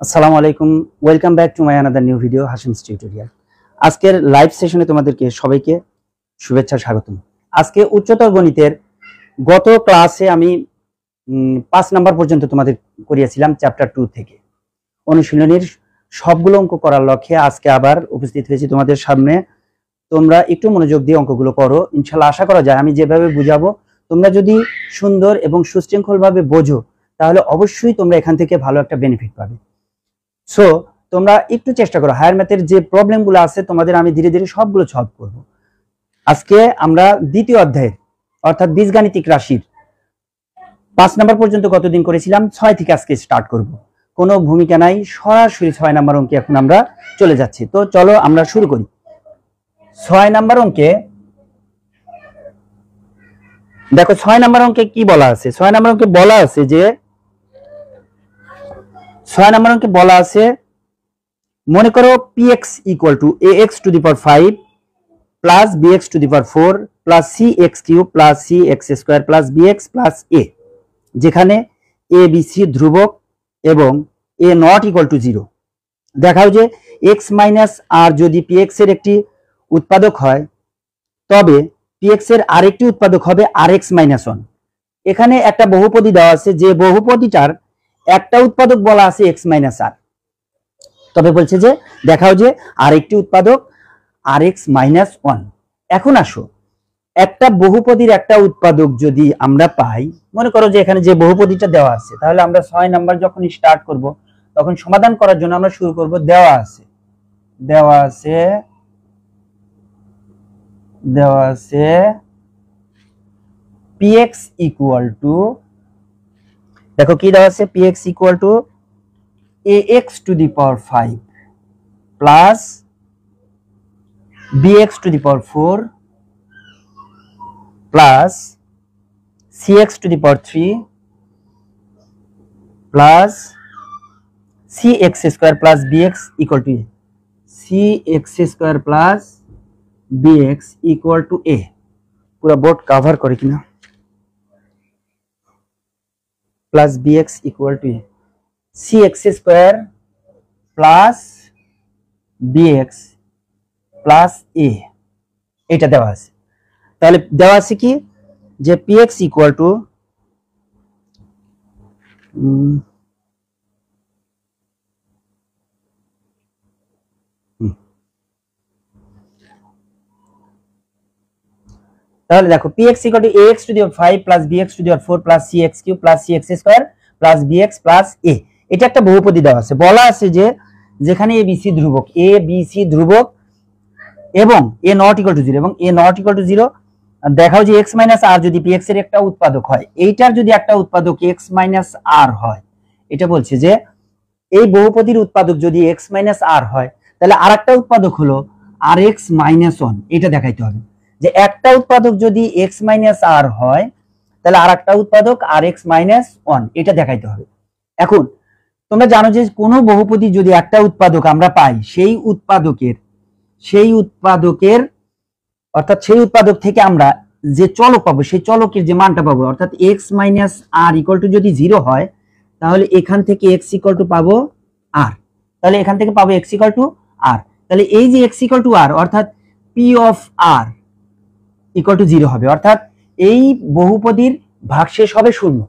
আসসালামু আলাইকুম, welcome back to my another new video Hashim's tutorial. আজকের লাইভ সেশনে তোমাদেরকে সবাইকে শুভেচ্ছা স্বাগতম। আজকে উচ্চতর গণিতের গত ক্লাসে আমি 5 নাম্বার পর্যন্ত তোমাদের করিয়েছিলাম চ্যাপ্টার 2 থেকে। অনুশীলনীর সবগুলো অঙ্ক করার লক্ষ্যে আজকে আবার উপস্থিত হয়েছি তোমাদের সামনে। তোমরা একটু মনোযোগ দিয়ে অঙ্কগুলো করো, ইনশাআল্লাহ আশা করা যায় আমি যেভাবে বুঝাবো তোমরা যদি সুন্দর এবং সুশৃঙ্খলভাবে বোঝো তাহলে অবশ্যই তোমরা এখান থেকে ভালো একটা বেনিফিট পাবে। সো তোমরা একটু চেষ্টা করো, হায়ার ম্যাথের যে প্রবলেমগুলো আছে তোমাদের আমি ধীরে ধীরে সবগুলো সলভ করব। আজকে আমরা দ্বিতীয় অধ্যায়ের অর্থাৎ বীজগাণিতিক রাশির 5 নাম্বার পর্যন্ত কতদিন করেছিলাম, 6 থেকে আজকে স্টার্ট করব। কোনো ভূমিকা নাই, সরাসরি 6 নাম্বার অঙ্কে এখন আমরা চলে যাচ্ছি। তো চলো আমরা শুরু করি। 6 নাম্বার অঙ্কে দেখো 6 নাম্বার অঙ্কে কি বলা আছে। 6 নাম্বার অঙ্কে বলা আছে যে 6 নাম্বার অঙ্কে বলা আছে মনে করো px equal to ax two the power 5 plus bx to the power 4 plus cx cube plus cx square plus bx plus a, যেখানে a b c ধ্রুবক এবং a নট ইকুয়াল টু 0। দেখাও যে x মাইনাস r যদি px এর একটি উৎপাদক হয় তবে px এর আরেকটি উৎপাদক হবে rx মাইনাস 1। এখানে একটা বহুপদী দেওয়া আছে, যে বহুপদীটার একটা উৎপাদক বলা আছে x মাইনাস r, তবে বলছে যে দেখাও যে আরেকটি উৎপাদক rx মাইনাস 1। এখন আসো, একটা বহুপদীর একটা উৎপাদক যদি আমরা পাই, মনে করো যে এখানে যে বহুপদীটা দেওয়া আছে, তাহলে আমরা 6 নাম্বার যখন স্টার্ট করব তখন সমাধান করার জন্য আমরা শুরু করব দেওয়া আছে px ইকুয়াল টু, দেখো কি দেওয়া আছে, px equal to ax two the power 5 plus bx to the power 4 plus cx two the power 3 plus cx square plus bx equal to a, cx square plus bx equal to a। পুরো board cover করে কিনা, plus bx equal to a, cx square plus bx plus a, এটা দেওয়া আছে। তাহলে দেওয়া আছে কি যে px ইকুয়াল টু তাহলে দেখো px equal to ax two the power 5 plus bx to the power 4 plus cx cube plus cx square plus bx plus a, এটা একটা বহুপদী দেওয়া আছে। বলা আছে যে যেখানে a b c ধ্রুবক, a b c ধ্রুবক এবং a নট ইকুয়াল টু 0 এবং a নট ইকুয়াল টু 0, দেখাও যে x মাইনাস r যদি px এর একটা উৎপাদক হয়, এইটার যদি একটা উৎপাদক x মাইনাস r হয়, এটা বলছে যে এই বহুপদীর উৎপাদক যদি x মাইনাস r হয় তাহলে আরেকটা উৎপাদক হলো rx মাইনাস 1। এটা দেখাইতে হবে যে একটা উৎপাদক যদি x মাইনাস r হয় তাহলে আরেকটা উৎপাদক rx মাইনাস 1, এটা দেখাইতে হবে। এখন তোমরা জানো যে কোনো বহুপদী যদি একটা উৎপাদক আমরা পাই, সেই উৎপাদকের অর্থাৎ সেই উৎপাদক থেকে আমরা যে চলক পাবো, সেই চলকের যে মানটা পাবো, অর্থাৎ x minus r equal to যদি 0 হয় তাহলে এখান থেকে x ইকুয়াল টু পাবো r, তাহলে এখান থেকে পাবো x ইকুয়াল টু r। তাহলে এই যে x ইকুয়াল টু r অর্থাৎ p of r equal to 0 হবে, অর্থাৎ এই বহুপদীর ভাগশেষ হবে 0।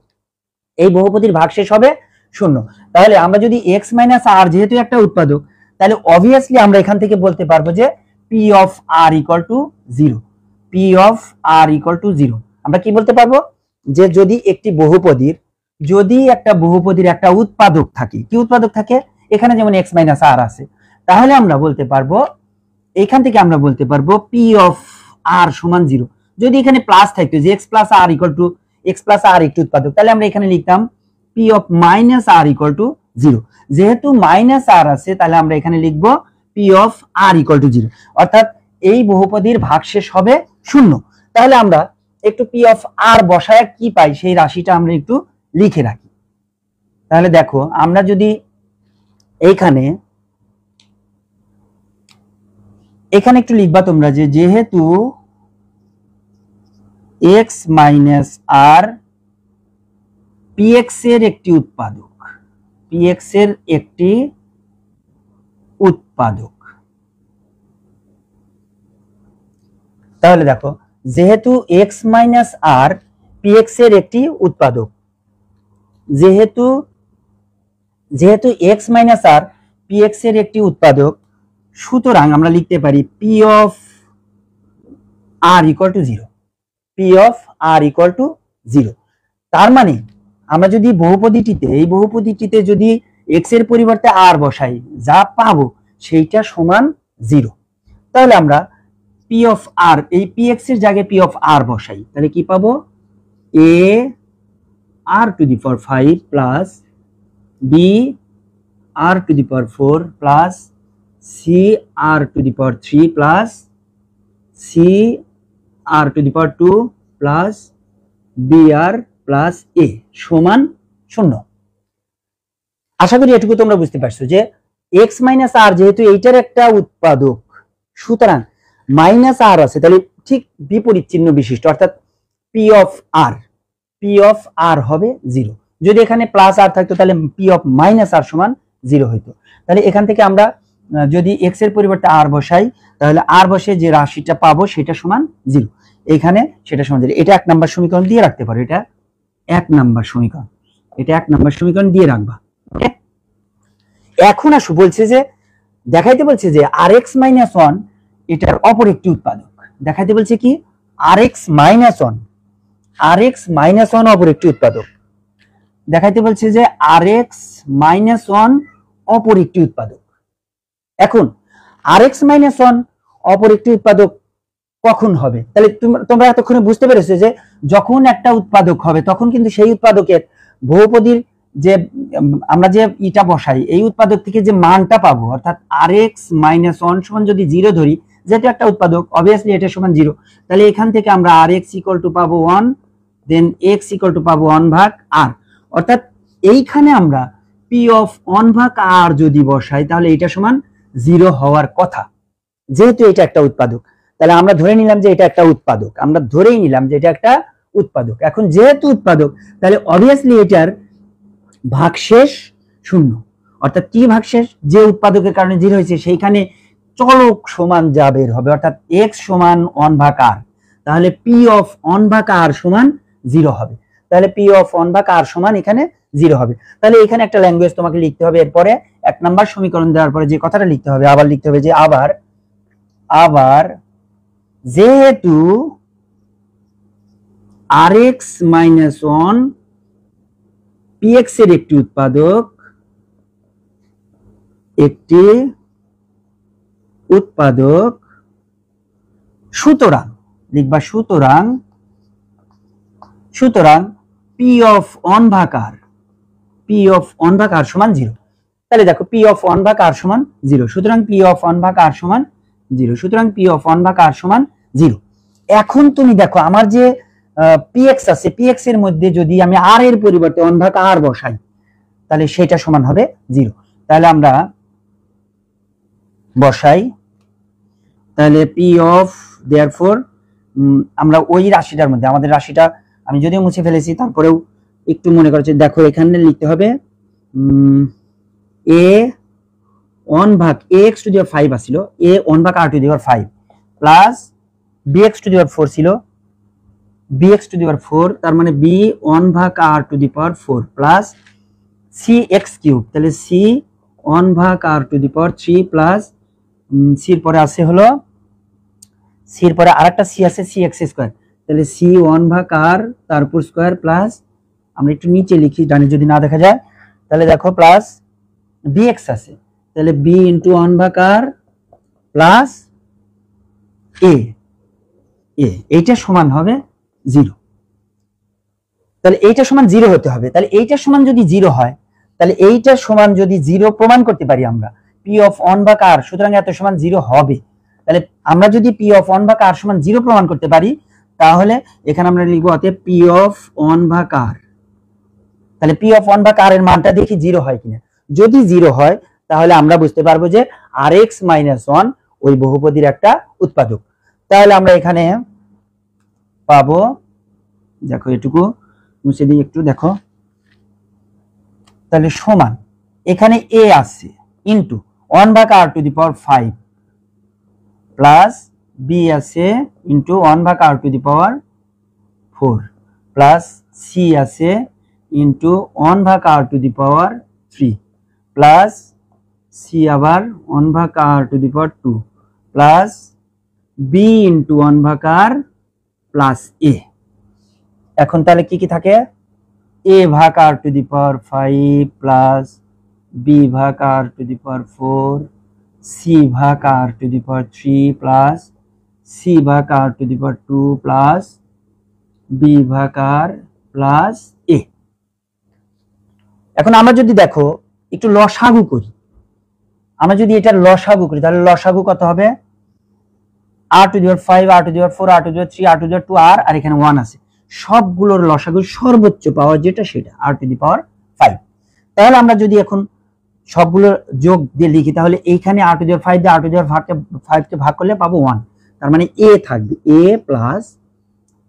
এই বহুপদীর ভাগশেষ হবে 0। তাহলে আমরা যদি x মাইনাস r যেহেতু একটা উৎপাদক, তাহলে অবভিয়াসলি আমরা এখান থেকে বলতে পারবো যে p of r equal to 0, p of r equal to 0। আমরা কি বলতে পারবো যে যদি একটা বহুপদীর একটা উৎপাদক থাকে, কি উৎপাদক থাকে, এখানে যেমন x মাইনাস r আছে, তাহলে আমরা বলতে পারবো এখান থেকে আমরা বলতে পারবো p অফ r সমান 0। যদি এখানে প্লাস থাকতো যে x plus r equal to x plus r একটি উৎপাদক, তাহলে আমরা এখানে লিখতাম p of minus r equal to 0। যেহেতু মাইনাস r আছে তাহলে আমরা এখানে লিখবো p of r equal to 0, অর্থাৎ এই বহুপদীর ভাগশেষ হবে 0। তাহলে আমরা একটু p অফ r বসায় কি পাই সেই রাশিটা আমরা একটু লিখে রাখি। তাহলে দেখো আমরা যদি এখানে একটু লিখবা তোমরা যে যেহেতু x মাইনাস r px এর একটি উৎপাদক, p px এর একটি উৎপাদক। তাহলে দেখো যেহেতু x মাইনাস আর px এর একটি উৎপাদক, যেহেতু x মাইনাস আর px এর একটি উৎপাদক, সুতরাং আমরা লিখতে পারি p of r equal to 0, p of r equal to 0। তার মানে আমরা যদি এই বহুপদীটিতে যদি x এর পরিবর্তে r বসাই, যা পাবো সেইটা সমান 0। তাহলে আমরা p অফ r, এই px এর জায়গায় p অফ r বসাই, তাহলে কি পাবো? a r to the power 5 plus b r to the power 4 plus c r to the power 3 plus c r to the power 2 plus b r plus a সমান 0। আশা করি এটুকু তোমরা বুঝতে পারছো যে x মাইনাস r যেহেতু এইটার একটা উৎপাদক, সুতরাং মাইনাস r আছে, তাহলে ঠিক বিপরীত চিহ্ন বিশিষ্ট, অর্থাৎ p অফ r হবে 0। যদি এখানে প্লাস r থাকতো তাহলে p অফ মাইনাস r সমান 0 হইতো। তাহলে এখান থেকে আমরা যদি x এর পরিবর্তে r বসাই, তাহলে r বসে যে রাশিটা পাবো সেটা সমান 0, এখানে সেটা সমান 0। এটা 1 নাম্বার সমীকরণ দিয়ে রাখতে পারো, এটা 1 নাম্বার সমীকরণ, এটা 1 নাম্বার সমীকরণ দিয়ে রাখবা। ওকে, এখন আসো বলছে যে দেখাইতে বলছে যে rx মাইনাস 1 এটার অপর একটি উৎপাদক। দেখাইতে বলছে কি rx মাইনাস 1 অপর একটি উৎপাদক। দেখাইতে বলছে যে rx মাইনাস 1 অপর একটি উৎপাদক। এখন rx মাইনাস 1 অপর একটি উৎপাদক কখন হবে? তাহলে তোমরা এতক্ষণে বুঝতে পেরেছো যে যখন একটা উৎপাদক হবে তখন কিন্তু সেই উৎপাদকের বহুপদীর যে আমরা যে ইটা বসাই, এই উৎপাদক থেকে যে মানটা পাবো, অর্থাৎ rx মাইনাস 1 সমান যদি 0 ধরি, যেটা একটা উৎপাদক, অবভিয়াসলি এটা সমান 0। তাহলে এখান থেকে আমরা rx ইকুয়াল টু পাবো 1, দেন x ইকুয়াল টু পাবো 1 ভাগ r। অর্থাৎ এইখানে আমরা p অফ 1 ভাগ r যদি বসাই, তাহলে এটা সমান 0 হওয়ার কথা, যেহেতু এটা একটা উৎপাদক। তাহলে আমরা ধরে নিলাম যে এটা একটা উৎপাদক, এখন যেহেতু উৎপাদক, তাহলে অবভিয়াসলি এটার ভাগশেষ 0। অর্থাৎ কি ভাগশেষ? যে উৎপাদকের কারণে 0 হয়েছে সেইখানে চলক সমান যা বের হবে, অর্থাৎ x সমান 1 ভাগ r, তাহলে p অফ 1 ভাগ r সমান 0 হবে। তাহলে p অফ 1 ভাগ r সমান এখানে 0 হবে। তাহলে এখানে একটা ল্যাঙ্গুয়েজ তোমাকে লিখতে হবে। এরপরে 1 নাম্বার সমীকরণ দেওয়ার পরে যে কথাটা লিখতে হবে, আবার লিখতে হবে যে আবার যেহেতু rx মাইনাস 1 px এর একটি উৎপাদক, সুতরাং লিখবা সুতরাং p অফ 1 ভাগ r সমান 0। তাহলে দেখো p অফ 1 ভাগ r সমান 0, সুতরাং p অফ 1 ভাগ r সমান 0। এখন তুমি দেখো আমার যে px আছে, px এর মধ্যে যদি আমি r এর পরিবর্তে 1 ভাগ r বসাই, তাহলে সেটা সমান হবে 0। তাহলে আমরা বসাই, তাহলে p অফ देयरफॉर আমরা ওই রাশিটার মধ্যে, আমাদের রাশিটা আমি যদিও মুছে ফেলেছি তারপরেও একটু মনে করছি, দেখো এখানে লিখতে হবে a 1 ভাগ ax টু দি পাওয়ার 5 আছিল, a 1 ভাগ r to the power 5 plus bx to the power 4 ছিল, bx টু দি পাওয়ার 4, তার মানে b 1 ভাগ r to the power 4 plus cx cube, তাহলে c 1 ভাগ r to the power 3 plus c এর পরে আছে হলো c এর পরে আরেকটা c আছে cx স্কয়ার, তাহলে c 1 ভাগ r তারপর স্কয়ার প্লাস আমরা একটু নিচে লিখি ডানে যদি না দেখা যায়, তাহলে দেখো প্লাস bx আছে, তাহলে b ইনটু 1 ভাগ r প্লাস a, এইটা সমান হবে 0। তাহলে এইটা সমান 0 হতে হবে। তাহলে এইটা সমান যদি 0 হয়, তাহলে এইটা সমান যদি 0 প্রমাণ করতে পারি আমরা p অফ 1 ভাগ r, সুতরাং এত সমান 0 হবে। তাহলে আমরা যদি p অফ 1 ভাগ r সমান 0 প্রমাণ করতে পারি, তাহলে এখানে আমরা লিখব অতএব p অফ 1 ভাগ r। তাহলে p অফ 1 ভাগ r এর মানটা দেখি 0 হয় কিনা। যদি 0 হয় তাহলে আমরা বুঝতে পারবো যে rx মাইনাস 1 ওই বহুপদীর একটা উৎপাদক। তাহলে আমরা এখানে পাবো, দেখো এটুকু মুছে দিই একটু, দেখো তাহলে সমান এখানে a আছে ইনটু 1/r⁵ প্লাস b আছে ইনটু 1/r⁴ প্লাস c আছে ইনটু 1/r⁵ প্লাস c আবার 1/r⁴ plus b into 1/r plus a। এখন তাহলে কি কি থাকে, a/r⁵ plus b/r⁴ c/r⁵ plus c/r⁴ plus b/r plus a। এখন আমরা যদি দেখো একটু লসাগু করি, আমরা যদি এটা লসাগু করি তাহলে লসাগু কত হবে, r⁵, r⁴, r⁵, r⁵, আর এখানে 1 আছে, সবগুলোর লসাগু সর্বোচ্চ পাওয়ার যেটা সেটা r⁵। তাহলে আমরা যদি এখন সবগুলো যোগ দিয়ে লিখি তাহলে এইখানে r⁵ দিয়ে r⁵ কে ভাগ করলে পাবো 1, তার মানে a থাকবে, a প্লাস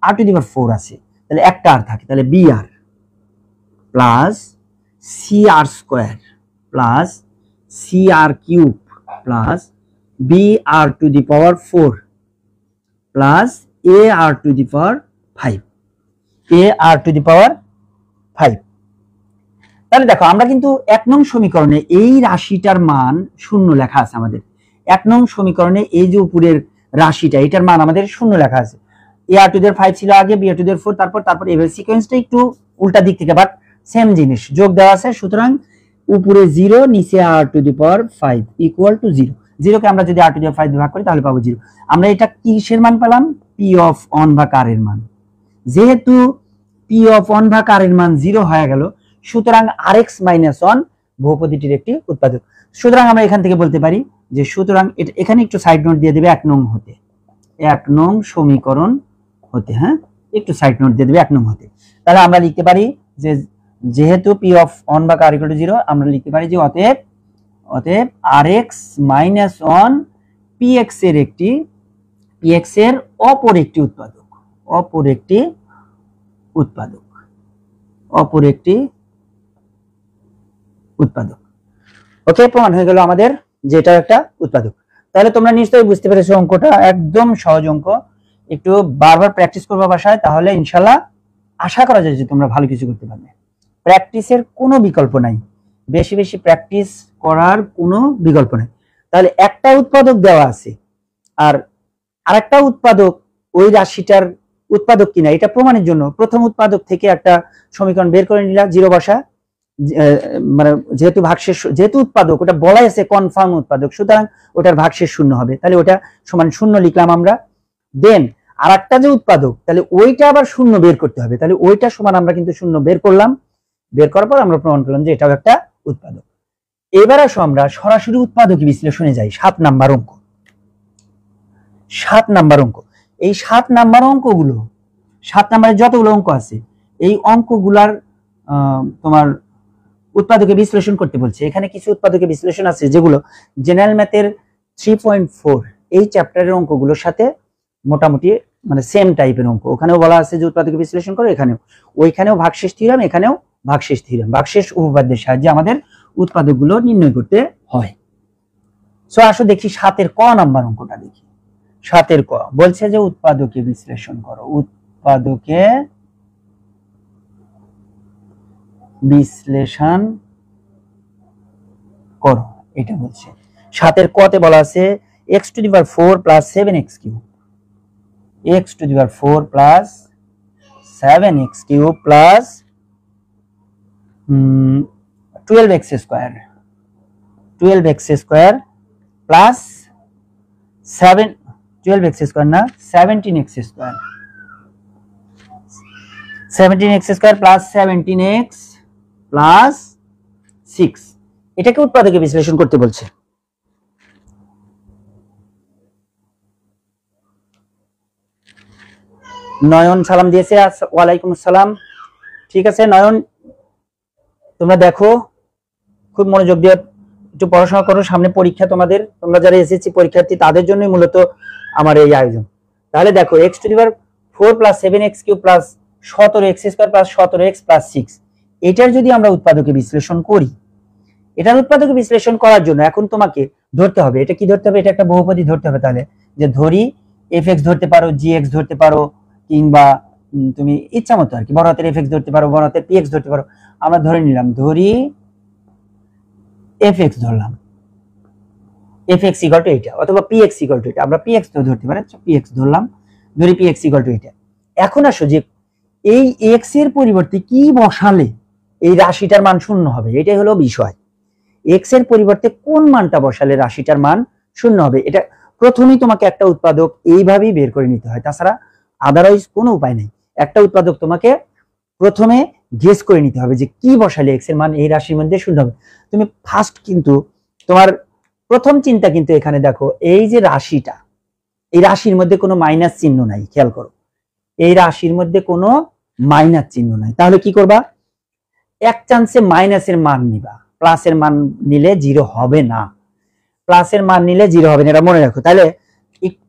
r⁴ আছে তাহলে একটা আর থাকে, তাহলে br plus cr² plus cr³ plus br⁴ plus ar⁵ তাহলে দেখো আমরা কিন্তু 1 নং সমীকরণে এই রাশিটার মান শূন্য লেখা আছে আমাদের। 1 নং সমীকরণে এই যে উপরের রাশিটা এটার মান আমাদের শূন্য লেখা আছে। ar⁵ ছিল আগে, br⁴, তারপর এভাবে সিকোয়েন্সটা একটু উল্টা দিক থেকে, বাট সেম জিনিস যোগ দেওয়া আছে, সুতরাং উপরে 0 নিচে r⁵ ইকুয়াল টু 0। 0 কে আমরা যদি r⁵ দিয়ে ভাগ করি তাহলে পাবো 0। আমরা এটা কিসের মান পেলাম, p অফ 1/r এর মান। যেহেতু p অফ 1/r এর মান 0 হয়ে গেল, সুতরাং rx - 1 বহুপদীটির একটি উৎপাদক। সুতরাং আমরা এখান থেকে বলতে পারি যে সুতরাং এখানে একটু সাইড নোট দিয়ে দেবে 1 নং হতে, 1 নং সমীকরণ হতে, হ্যাঁ একটু সাইড নোট দিয়ে দেবে 1 নং হতে। তাহলে আমরা লিখতে পারি যে যেহেতু p অফ 1/r = 0, আমরা লিখতে পারি যে অতএব rx - 1 px এর অপর একটি উৎপাদক। ওকে, প্রমাণ হয়ে গেল আমাদের যে এটা একটা উৎপাদক। তাহলে তোমরা নিশ্চয়ই বুঝতে পেরেছো অঙ্কটা একদম সহজ অঙ্ক। একটু বারবার প্র্যাকটিস করবা বাসায়, তাহলে ইনশাআল্লাহ আশা করা যায় যে তোমরা ভালো কিছু করতে পারবে। প্র্যাকটিসের কোনো বিকল্প নাই, বেশি বেশি প্র্যাকটিস করার কোনো বিকল্প নাই। তাহলে একটা উৎপাদক দেওয়া আছে আর আরেকটা উৎপাদক ওই রাশিটার উৎপাদক কিনা এটা প্রমাণের জন্য প্রথম উৎপাদক থেকে একটা সমীকরণ বের করে নিলাম, 0 বসা, মানে যেহেতু উৎপাদক ওটা বলা আছে কনফার্ম উৎপাদক, সুতরাং ওটার ভাগশেষ 0 হবে, তাহলে ওটা সমান 0 লিখলাম আমরা। দেন আরেকটা যে উৎপাদক, তাহলে ওইটা আবার 0 বের করতে হবে, তাহলে ওইটা সমান আমরা কিন্তু 0 বের করলাম। বের করার পর আমরা প্রমাণ করলাম যে এটাও একটা উৎপাদক। এবার আসো আমরা সরাসরি উৎপাদক বিশ্লেষণে যাই। 7 নাম্বার অঙ্ক। এই 7 নাম্বার অঙ্কগুলো, 7 নাম্বারের যতগুলো অঙ্ক আছে এই অঙ্কগুলার তোমার উৎপাদকে বিশ্লেষণ করতে বলছে। এখানে কিছু উৎপাদকে বিশ্লেষণ আছে যেগুলো জেনারেল ম্যাথের 3.4 এই চ্যাপ্টারের অঙ্কগুলোর সাথে মোটামুটি মানে সেম টাইপের অঙ্ক। ওখানেও বলা আছে যে উৎপাদকে বিশ্লেষণ করো, ওইখানেও ভাগশেষ থিওরেম, এখানেও ভাগশেষ থিওরেম, ভাগশেষ উপপাদ্যের সাহায্যে আমাদের উৎপাদকগুলো নির্ণয় করতে হয়। সো আসো দেখি 7 ক নাম্বার অঙ্কটা দেখি। 7 ক বলছে যে উৎপাদকে বিশ্লেষণ করো, উৎপাদকে বিশ্লেষণ করো এটা বলছে। 7 কতে বলা আছে x⁴ plus 7x³ x⁴ plus 7x³ plus 12x² plus 12x² না 17x² প্লাস 17x প্লাস 6 এটাকে উৎপাদকে বিশ্লেষণ করতে বলছে। নয়ন সালাম দিয়েছে, ওয়ালাইকুম আসসালাম। ঠিক আছে নয়ন, তোমরা দেখো খুব মনোযোগ দিয়ে একটু পড়াশোনা করো, সামনে পরীক্ষা তোমাদের, তোমরা যারা এসএসসি পরীক্ষার্থী তাদের জন্যই মূলত আমার এই আয়োজন। তাহলে দেখো x⁴ plus 7x³ plus 17x² plus 17x plus 6 এটার যদি আমরা উৎপাদকে বিশ্লেষণ করি, এটার উৎপাদক বিশ্লেষণ করার জন্য এখন তোমাকে ধরতে হবে, এটা কি ধরতে হবে, এটা একটা বহুপদী ধরতে হবে। তাহলে যে ধরি fx ধরতে পারো, gx ধরতে পারো, কিংবা তুমি ইচ্ছা মতো আর কি বড় হাতের fx ধরতে পারো, বড় হাতের px ধরতে পারো। আমরা ধরে নিলাম, ধরি fx ধরলাম, fx ইকুয়াল টু এটা, অথবা px ইকুয়াল টু এটা। আমরা px তো ধরতে পারি, px ধরলাম, ধরি px ইকুয়াল টু এটা। এখন আসো যে এই x এর পরিবর্তে কি বসালে এই রাশিটার মান শূন্য হবে, এটাই হলো বিষয়। x এর পরিবর্তে কোন মানটা বসালে রাশিটার মান শূন্য হবে, এটা প্রথমেই তোমাকে একটা উৎপাদক এইভাবেই বের করে নিতে হয়, তাছাড়া আদারওয়াইজ কোনো উপায় নেই। একটা উৎপাদক তোমাকে প্রথমে গেস করে নিতে হবে যে কি বসালে x এর মান এই রাশির মধ্যে শূন্য হবে। তুমি ফার্স্ট কিন্তু তোমার প্রথম চিন্তা কিন্তু এখানে দেখো, এই যে রাশিটা, এই রাশির মধ্যে কোনো মাইনাস চিহ্ন নাই, খেয়াল করো, এই রাশির মধ্যে কোনো মাইনাস চিহ্ন নাই। তাহলে কি করবা, এক চান্সে মাইনাসের মান নিবা, প্লাসের মান নিলে জিরো হবে না, প্লাসের মান নিলে জিরো হবে না, এটা মনে রাখো। তাহলে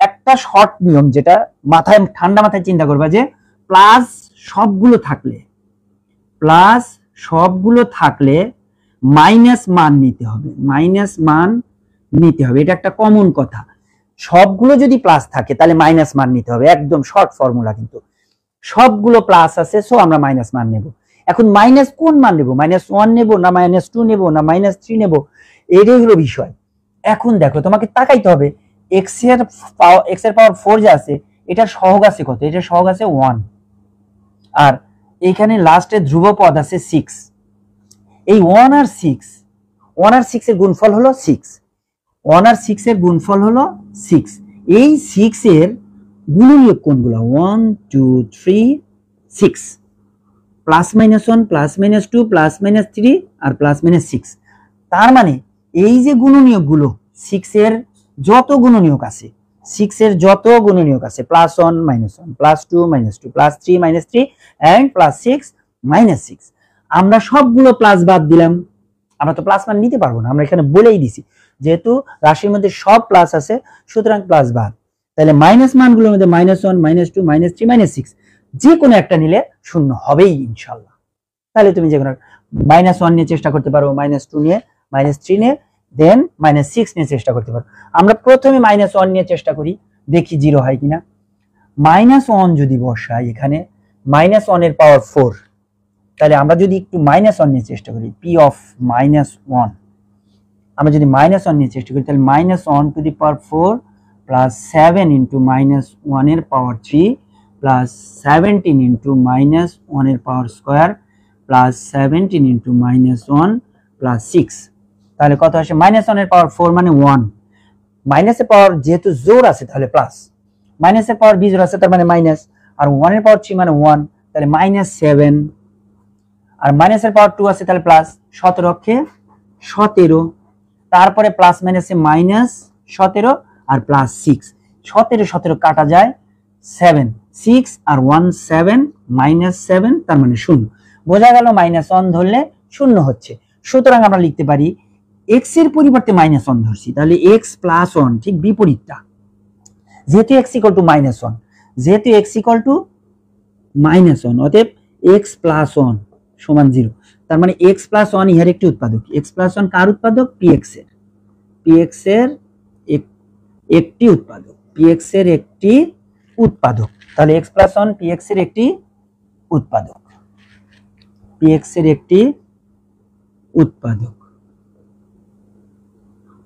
একটা শর্ট নিয়ম, যেটা মাথায় ঠান্ডা মাথায় চিন্তা করবা, যে প্লাস সবগুলো থাকলে মাইনাস মান নিতে হবে, মাইনাস মান নিতে হবে, এটা একটা কমন কথা। সবগুলো যদি প্লাস থাকে তাহলে মাইনাস মান নিতে হবে, একদম শর্ট ফর্মুলা। কিন্তু সবগুলো প্লাস আছে, সো আমরা মাইনাস মান নেব। এখন মাইনাস কোন মান নেব, -1 নেব না -2 নেব না -3 নেব, এটাই হলো বিষয়। এখন দেখো, তোমাকে তাকাইতে হবে x এর পাওয়ার 4 যে আছে, এটার সহগ আছে কত, এটার সহগ আছে 1, আর এইখানে লাস্টে ধ্রুব পদ আছে 6। এই 1 আর 6 এর গুণফল হলো 6, 1 আর 6 এর গুণফল হলো 6। এই 6 এর গুণনীয়ক কোনগুলো, 1 2 3 6, +-1 +-2 +-3 আর +-6। তার মানে এই যে গুণনীয়কগুলো, 6 এর যত গুণনীয়ক আছে, +1 -1 +2 -2 +3 -3 এন্ড +6 -6, আমরা সবগুলো প্লাস বাদ দিলাম। আমরা তো প্লাস মান নিতে পারবো না, আমরা এখানে বলেই দিছি যেহেতু রাশির মধ্যে সব প্লাস আছে, সুতরাং প্লাস বাদ। তাহলে মাইনাস মানগুলোর মধ্যে -1 -2 -3 -6 যে কোনো একটা নিলে শূন্য হবেই ইনশাআল্লাহ। তাহলে তুমি যে কোনো -1 নিয়ে চেষ্টা করতে পারো, -2 নিয়ে, -3 নিয়ে, দেন -6 নিয়ে চেষ্টা করতে পারো। আমরা প্রথমে -1 নিয়ে চেষ্টা করি, দেখি জিরো হয় কিনা। -1 যদি বসাই এখানে, -1 এর পাওয়ার 4, তাহলে আমরা যদি একটু -1 নিয়ে চেষ্টা করি, p of -1, আমরা যদি -1 নিয়ে চেষ্টা করি, তাহলে -1 to the power 4 plus 7 into -1 এর পাওয়ার 3 plus 17 into -1 এর power square plus 17 into -1 plus 6, তাহলে কত আসে, -1 এর পাওয়ার 4 মানে 1, মাইনাসের পাওয়ার যেহেতু জোর আছে তাহলে প্লাস, মাইনাসের পাওয়ার বিজোড় আছে তার মানে মাইনাস, আর 1 এর পাওয়ার 3 মানে 1, তাহলে -7, আর মাইনাসের পাওয়ার 2 আছে তাহলে প্লাস, 17 অক্ষে 17, তারপরে প্লাস মাইনাসে -17 আর +6, 17 কাটা যায় 7, 6 আর 1 7, -7, তার মানে 0। বোঝা গেল -1 ধরলে 0 হচ্ছে। সুতরাং আমরা লিখতে পারি x এর পরিবর্তে -1 ধরছি, তাহলে x + 1, ঠিক বিপরীতটা। যেহেতু x = -1, যেহেতু x = -1, অতএব x + 1 = 0। তার মানে x + 1 ইহার একটি উৎপাদক। x + 1 কার উৎপাদক, px এর, একটি উৎপাদক, px এর একটি উৎপাদক। তাহলে x + 1 px এর একটি উৎপাদক, px এর একটি উৎপাদক।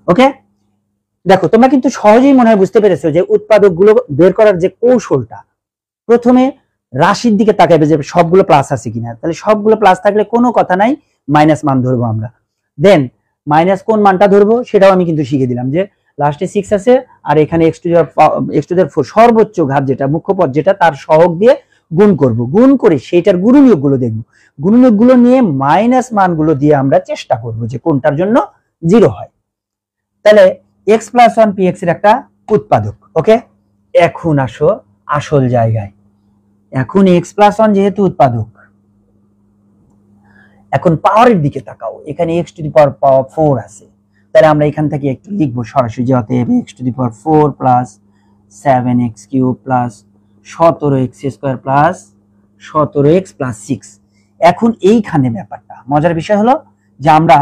ওকে, দেখো তোমরা কিন্তু সহজেই মনে হয় বুঝতে পেরেছো যে উৎপাদকগুলো বের করার যে কৌশলটা। প্রথমে রাশির দিকে তাকাবে যে সবগুলো প্লাস আছে কিনা, তাহলে সবগুলো প্লাস থাকলে কোনো কথা নাই, মাইনাস মান ধরবো আমরা। দেন মাইনাস কোন মানটা ধরবো সেটাও আমি কিন্তু শিখে দিলাম, যে লাস্টে 6 আছে আর এখানে x টু দি 4 সর্বোচ্চ ঘাত যেটা, মুখ্য পদ যেটা, তার সহগ দিয়ে গুণ করব, গুণ করে সেইটার গুণনীয়কগুলো দেখব, গুণনীয়কগুলো নিয়ে মাইনাস মানগুলো দিয়ে আমরা চেষ্টা করব যে কোনটার জন্য 0 হয়। তাহলে x + 1 px এর একটা উৎপাদক। ওকে, এখন আসো আসল জায়গায়। এখন x + 1 যেহেতু উৎপাদক, এখন পাওয়ারের দিকে তাকাও, এখানে x টু দি পাওয়ার 4 আছে, তাহলে আমরা এখান থেকে একটু লিখবো সরাসরি, যে অতএব x to the power 4 plus 7x³ plus 17x² plus 17x plus 6। এখন এইখানে ব্যাপারটা মজার বিষয় হলো যে আমরা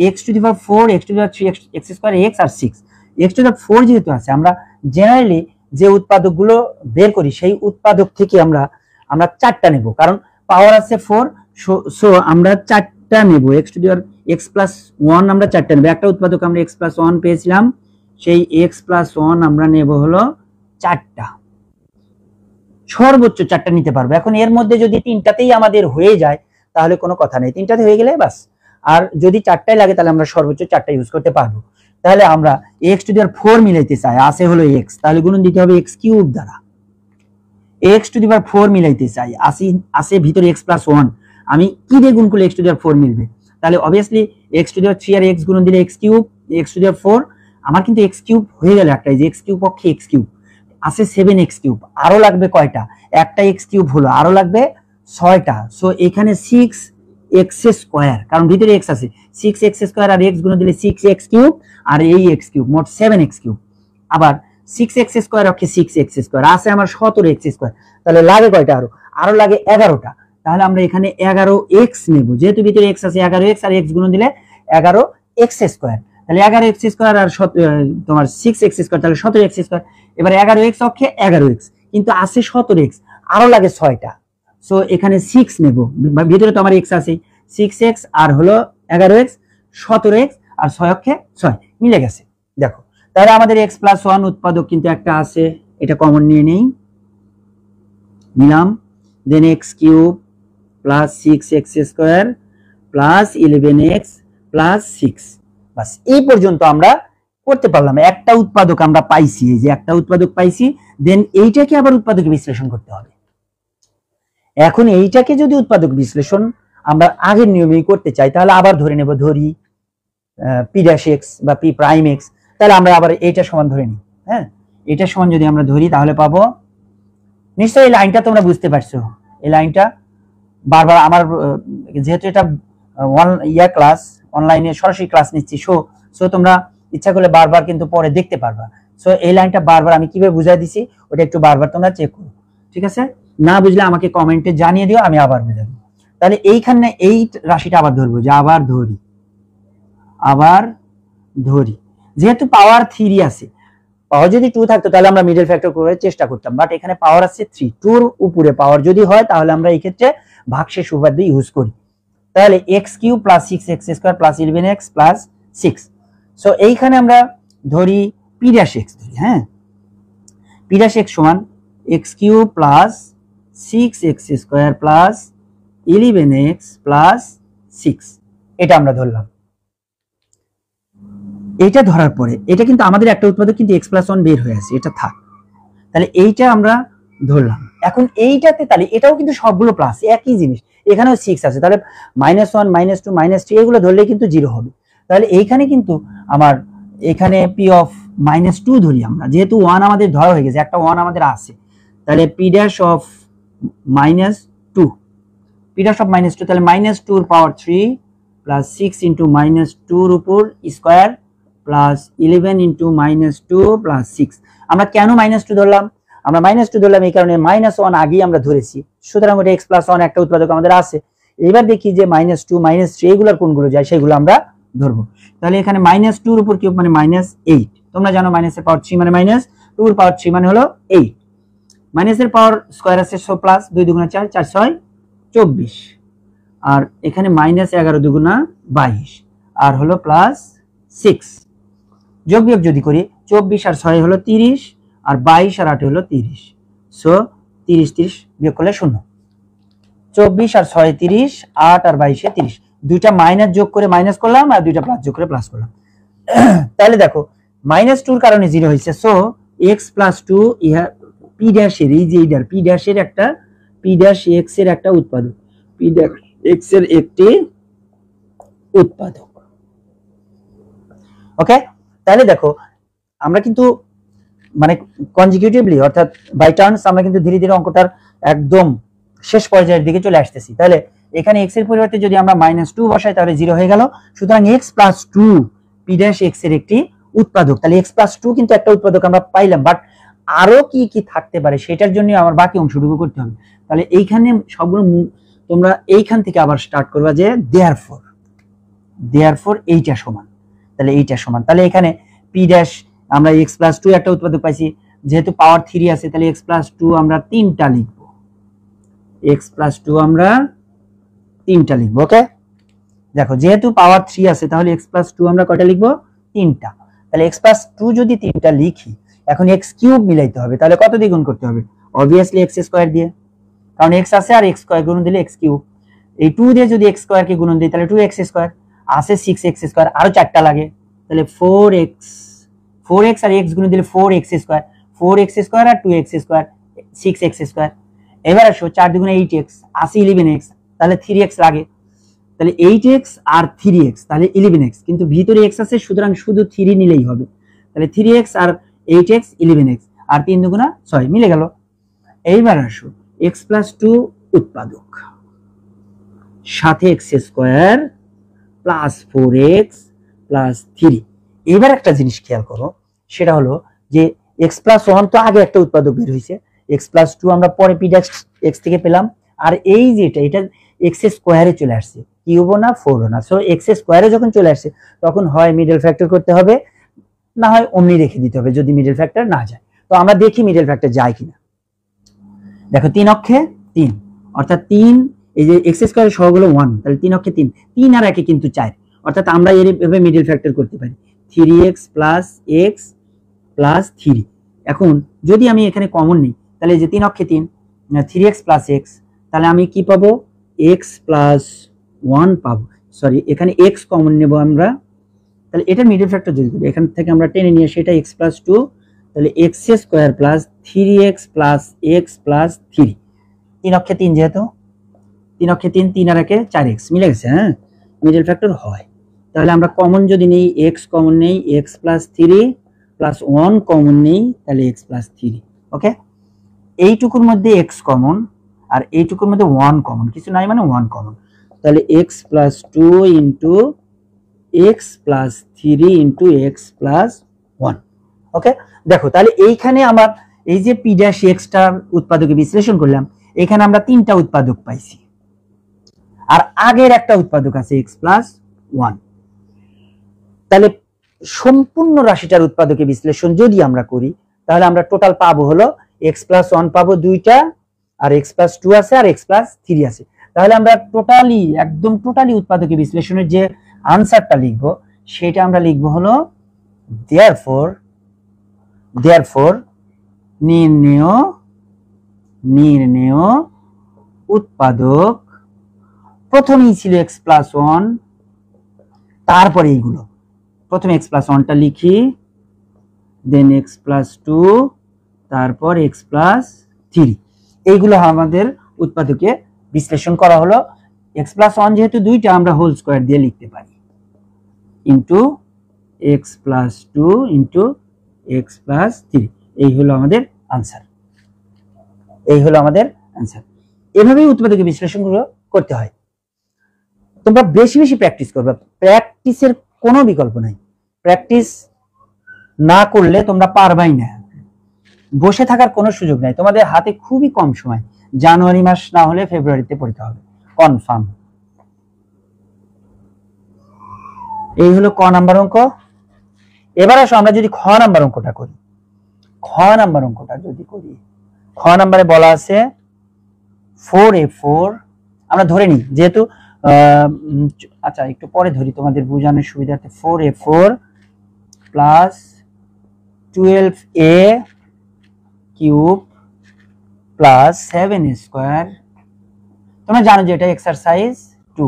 x to the power 4, x to the power 3, x square x আর 6, এক্স টু দি পাওয়ার 4 যেহেতু আছে, আমরা জেনারেলি যে উৎপাদকগুলো বের করি সেই উৎপাদক থেকে আমরা 4টা নেব, কারণ পাওয়ার আছে 4, সো আমরা 4টা নেব। X to the power x plus 1 আমরা 4টা নেব। একটা উৎপাদক আমরা এক্স প্লাস 1 পেয়েছিলাম, সেই এক্স প্লাস 1 আমরা নেব হলো 4টা, সর্বোচ্চ 4টা নিতে পারবো। এখন এর মধ্যে যদি 3টাতেই আমাদের হয়ে যায় তাহলে কোনো কথা নেই, 3টাতে হয়ে গেলে বাস। আর যদি 4টাই লাগে তাহলে আমরা সর্বোচ্চ 4টা ইউজ করতে পারবো। তাহলে আমরা এক্স টু দি পাওয়ার 4 মিলাইতে চাই, আছে হলো এক্স, তাহলে গুণন দিতে হবে এক্স কিউব দ্বারা। এক্স টু দি পাওয়ার 4 মিলাইতে চাই, আছে ভিতরে এক্স প্লাস 1, আমি কি দিয়ে গুণ করলে এক্স টু দি পাওয়ার 4 মিলবে? তাহলে obviously x to the power 3 আর এক্স গুণন দিলে x cube, x to the power 4, আমার কিন্তু এক্স কিউব হয়ে গেল একটাই, যে এক্স কিউব পক্ষে এক্স কিউব আছে 7 এক্স কিউব, আরো লাগবে কয়টা? একটা এক্স কিউব হলো, আরো লাগবে 6টা। সো এখানে 6 এক্স স্কয়ার, কারণ ভিতরে এক্স আছে, 6 এক্স স্কয়ার আর এক্স গুণন দিলে 6 এক্স কিউব, আর এই এক্স কিউব, মোট 7 এক্স কিউব। আবার 6 এক্স স্কয়ার অক্ষে 6 এক্স স্কয়ার আছে আমার 17 এক্স স্কয়ার, তাহলে লাগে কয়টা? আরো লাগে 11টা। তাহলে আমরা এখানে 11 এক্স নেব, যেহেতু ভিতরে এক্স আছে, 11 এক্স আর এক্স গুণন দিলে 11 এক্স স্কয়ার, তাহলে 11 এক্স স্কয়ার আর তোমার 6 এক্স স্কয়ার, তাহলে 17 এক্স স্কয়ার। এবার 11 এক্স অক্ষে 11 এক্স, কিন্তু আছে 17 এক্স, আরো লাগে 6টা। সো এখানে 6 নেব, ভিতরে তো আমার এক্স আছে, 6 এক্স আর হলো 11 এক্স, 17 এক্স আর 6 অক্ষে 6 মিলে গেছে। দেখো, তাহলে আমাদের এক্স প্লাস 1 উৎপাদক কিন্তু একটা আছে, এটা কমন নিয়ে নেই, নিলাম। Then x cube plus 6 x square plus 11 x plus 6, বাস এই পর্যন্ত আমরা করতে পারলাম। একটা উৎপাদক আমরা পাইছি, এই যে একটা উৎপাদক পাইছি। দেন এইটাকে আবার উৎপাদকে বিশ্লেষণ করতে হবে। এখন এইটাকে যদি উৎপাদক বিশ্লেষণ আমরা আগের নিয়মেই করতে চাই, তাহলে আবার ধরে নেব, ধরি পি ড্যাশ এক্স বা পি প্রাইম এক্স, তাহলে আমরা আবার এইটা সমান ধরে নিই। হ্যাঁ, এটা সমান যদি আমরা ধরি তাহলে পাবো, নিশ্চয়ই এই লাইনটা তোমরা বুঝতে পারছো, এই লাইনটা বারবার আমার, যেহেতু এটা ক্লাস অনলাইনে সরাসরি ক্লাস নিচ্ছি, সো তোমরা ইচ্ছা করলে বারবার কিন্তু পরে দেখতে পারবা। সো এই লাইনটা বারবার আমি কিভাবে বুঝাই দিছি ওটা একটু বারবার তোমরা চেক করো, ঠিক আছে? না বুঝলে আমাকে কমেন্টে জানিয়ে দিও, আমি আবার বুঝাবো। তাহলে এইখানে এই রাশিটা আবার ধরবো, যে আবার ধরি, যেহেতু পাওয়ার 3 আছে, পাওয়ার যদি 2 থাকতো তাহলে আমরা মিডল ফ্যাক্টর করে চেষ্টা করতাম, বাট এখানে পাওয়ার আছে 3, 2 উপরে পাওয়ার যদি হয় তাহলে আমরা এই ক্ষেত্রে ভাগশেষ উপপাদ্য ইউজ করি। তাহলে x cube plus 6 x square plus 11 x plus 6। So এইখানে আমরা ধরি পি ড্যাশ এক্স ধরি। হ্যাঁ, পি ড্যাশ এক্স সমান x cube plus 6 x square plus 11 x plus 6, এটা আমরা ধরলাম। এটা ধরার পরে এটা কিন্তু আমাদের একটা উৎপাদক কিন্তু x প্লাস 1 বের হয়ে আছে, এটা থাক। তাহলে এইটা আমরা ধরলাম। এখন এইটাতে তাহলে এটাও কিন্তু সবগুলো প্লাস, একই জিনিস, এখানেও 6 আছে, তাহলে -1 -2 -3 এগুলো ধরলে কিন্তু 0 হবে। তাহলে এইখানে কিন্তু আমার এখানে p অফ -2 ধরি আমরা, যেহেতু 1 আমাদের ধরা হয়ে গেছে, একটা 1 আমাদের আছে, তাহলে p dash of -2, p dash of -2, তাহলে -2 এর পাওয়ার 3 প্লাস 6 ইনটু -2 এর উপর স্কয়ার প্লাস 11 ইনটু -2 প্লাস 6। আমরা কেন -2 ধরলাম? আমরা -2 ধরলাম এই কারণে -1 আগেই আমরা ধরেছি, সুতরাং ওটা x প্লাস 1 একটা উৎপাদক আমাদের আছে। এবার দেখি যে -2 -3 এগুলোর কোনগুলো যায় সেগুলো আমরা ধরবো। তাহলে এখানে -2 এর উপর কিউব মানে -8, তোমরা জানো মাইনাসের পাওয়ার 3 মানে -2 এর পাওয়ার 3 মানে হলো 8, মাইনাসের পাওয়ার স্কয়ার আছে, সো প্লাস 2 দুগুণা 4, 4 6 24, আর এখানে -11 দুগুণা 22 আর হলো প্লাস 6। যোগ বিয়োগ যদি করি 24 আর 6 হলো 30, আর 22 আর 8 হলো 30, সো 30 বিয়োগ করলে 0। 24 আর 6 30, 8 আর 22 30, দুইটা মাইনাস যোগ করে মাইনাস করলাম আর দুইটা প্লাস যোগ করে প্লাস করলাম। তাহলে দেখো -2 এর কারণে 0 হয়েছে, সো x প্লাস 2 ইহা p ড্যাশ এর, এই যে এইটার p ড্যাশ এর একটা, p ড্যাশ x এর একটা উৎপাদক, p ড্যাশ x এর একটি উৎপাদক। ওকে, তাহলে দেখো আমরা কিন্তু মানে কনজিকিউটিভলি অর্থাৎ বাই টার্নস আমরা কিন্তু ধীরে ধীরে অঙ্কটার একদম শেষ পর্যায়ের দিকে চলে আসতেছি। তাহলে এখানে x এর পরিবর্তে যদি আমরা -2 বসাই তাহলে 0 হয়ে গেল, সুতরাং x plus 2 p dash x এর একটি উৎপাদক। তাহলে x প্লাস 2 কিন্তু একটা উৎপাদক আমরা পাইলাম, বাট আরো কি কি থাকতে পারে সেটার জন্য আমার বাকি অংশটুকু করতে হবে। তাহলে এইখানে সবগুলো তোমরা এইখান থেকে আবার স্টার্ট করবা, যে দেয়ারফর দেয়ারফর এইটা সমান, তাহলে এইটা সমান, তাহলে এখানে পি ড্যাশ আমরা এক্স প্লাস টু একটা উৎপাদক পাইছি, যেহেতু পাওয়ার 3 আছে তাহলে এক্স প্লাস টু আমরা 3টা লিখবো, এক্স প্লাস টু আমরা 3টা লিখবো। ওকে, দেখো যেহেতু পাওয়ার 3 আছে তাহলে এক্স প্লাস টু আমরা কয়টা লিখবো? 3টা। তাহলে এক্স প্লাস টু যদি 3টা লিখি, এখন এক্স কিউব মিলাইতে হবে, তাহলে কত দিয়ে গুণ করতে হবে? অবভিয়াসলি এক্স স্কোয়ার দিয়ে, কারণ এক্স আছে আর এক্স স্কোয়ার গুণ দিলে এক্স কিউব। এই 2 দিয়ে যদি এক্স স্কোয়ার কে গুণ দিই তাহলে 2x স্কোয়ার, আছে 6x স্কোয়ার, আরো 4টা লাগে, তাহলে 4x আর x গুণ দিলে 4x স্কোয়ার, 4x স্কোয়ার আর 2x স্কোয়ার 6x স্কোয়ার। এবার আসো 4 দুগুণে 8x, আছে 11x, তাহলে 3x লাগে, তাহলে 8x আর 3x তাহলে 11x, কিন্তু ভিতরে x আছে সুতরাং শুধু 3 নিলেই হবে, তাহলে 3x আর 8x 11x, আর 3 দুগুণা 6 মিলে গেল। এইবার আসো x প্লাস টু উৎপাদক সাথে x square plus 4x plus 3। এবার একটা জিনিস খেয়াল করো, সেটা হলো যে এক্স প্লাস ওয়ান তো আগে একটা উৎপাদক বের হয়েছে, এক্স প্লাস টু আমরা পরে পি ড্যাশ এক্স থেকে পেলাম, আর এই যেটা এটা এক্স স্কোয়ারে চলে আসছে, কিউবও না ফোরও না, সো এক্স স্কোয়ারে যখন চলে আসছে তখন হয় মিডল ফ্যাক্টর করতে হবে, না হয় অমনি রেখে দিতে হবে যদি মিডল ফ্যাক্টর না যায়। তো আমরা দেখি মিডল ফ্যাক্টর যায় কিনা। দেখো 3 অক্ষে 3, অর্থাৎ 3, এই যে এক্স স্কোয়ারের সহগ হলো 1, তাহলে 3 অক্ষে 3, 3 আর 1 কিন্তু 4, অর্থাৎ আমরা এভাবে মিডল ফ্যাক্টর করতে পারি 3x প্লাস x প্লাস 3। এখন যদি আমি এখানে কমন নিই তাহলে যে 3 অক্ষে 3, 3x প্লাস x, তাহলে আমি কি পাবো? x প্লাস 1 পাবো, সরি এখানে x কমন নেব আমরা, তাহলে এটা মিডল ফ্যাক্টর যদি করি এখান থেকে আমরা টেনে নিয়ে সেটা x প্লাস 2, তাহলে x square plus 3x plus x plus 3। 3 অক্ষে 3, যেহেতু 3 অক্ষে 3, 3 আর 1 4x মিলে গেছে, হ্যাঁ মিডল ফ্যাক্টর হয়। তাহলে আমরা কমন যদি নেই x কমন নেই, x প্লাস 3 প্লাস 1 কমন নেই, তাহলে x প্লাস 3। ওকে, এইটুকুর মধ্যে x কমন আর এইটুকুর মধ্যে 1 কমন, কিছু নাই মানে 1 কমন, তাহলে x plus 2 into x plus 3 into x plus 1। ওকে, দেখো তাহলে এইখানে আমার এই যে পি ড্যাশ এক্সটার উৎপাদকে বিশ্লেষণ করলাম, এখানে আমরা 3টা উৎপাদক পাইছি, আর আগের একটা উৎপাদক আছে x প্লাস 1। তাহলে সম্পূর্ণ রাশিটার উৎপাদকে বিশ্লেষণ যদি আমরা করি তাহলে আমরা টোটাল পাবো হলো x প্লাস 1 পাবো 2টা, আর x প্লাস 2 আছে আর x প্লাস 3 আছে। তাহলে আমরা টোটালি একদম টোটালি উৎপাদকে বিশ্লেষণের যে আনসারটা লিখবো সেটা আমরা লিখবো হলো therefore নির্ণেয় উৎপাদক, প্রথমেই ছিল x প্লাস 1, তারপরে এইগুলো প্রথমে x প্লাস 1টা লিখি, দেন x প্লাস 2, তারপর x প্লাস 3, এইগুলো আমাদের উৎপাদকে বিশ্লেষণ করা হলো। x প্লাস 1 যেহেতু 2টা আমরা হোল স্কোয়ার দিয়ে লিখতে পারি, into x plus 2 into x plus 3, এই হলো আমাদের আনসার, এই হলো আমাদের আনসার। এভাবেই উৎপাদকে বিশ্লেষণগুলো করতে হয়। তোমরা বেশি বেশি প্র্যাকটিস করবে, প্র্যাকটিসের কোনো বিকল্প নাই, প্র্যাকটিস না করলে তোমরা পারবাই না, বসে থাকার কোনো সুযোগ নাই, তোমাদের হাতে খুবই কম সময়, জানুয়ারি মাস না হলে ফেব্রুয়ারিতে পড়তে হবে কনফার্ম। এই হলো ক নাম্বার অঙ্ক। এবার আসো আমরা যদি খ নাম্বার অঙ্কটা করি, খ নাম্বারে বলা আছে 4a4, আমরা ধরে নিই যেহেতু আচ্ছা একটু পরে ধরি তোমাদের বোঝানোর সুবিধার্থে, 4a4 plus 12a cube plus 7 square. তোমরা জানো যে এটা এক্সারসাইজ 2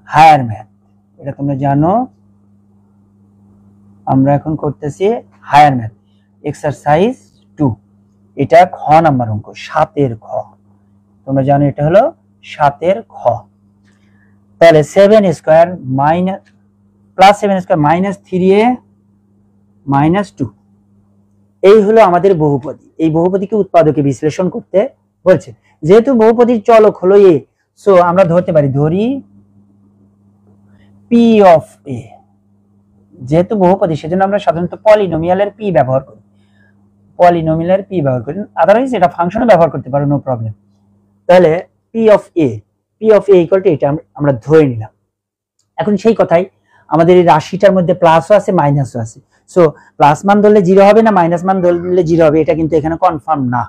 হায়ার ম্যাথ, এটা তোমরা জানো, আমরা এখন করতেছি হায়ার ম্যাথ এক্সারসাইজ 2, এটা খ নাম্বার অঙ্ক 7 খ, তোমরা জানো এটা হলো 7 খ। তাহলে 7 square minus plus 7 square minus 3a minus 2, এই হলো আমাদের বহুপদী। এই বহুপদীকে উৎপাদকে বিশ্লেষণ করতে বলছে, যেহেতু বহুপদীর চলক হলো a, সো আমরা ধরতে পারি, ধরি p অফ a, যেহেতু বহুপদী সেজন্য আমরা সাধারণত পলিনোমিয়ালের p ব্যবহার করি, আদারওয়াইজ এটা ফাংশনে ব্যবহার করতে পারো, নো প্রবলেম। তাহলে p of a equal to এটা আমরা ধরে নিলাম। এখন সেই কথাই আমাদের এই রাশিটার মধ্যে প্লাসও আছে মাইনাসও আছে। সো প্লাস মান ধরলে 0 হবে না, মাইনাস মান ধরলে 0 হবে, এটা কিন্তু এখানে কনফার্ম না।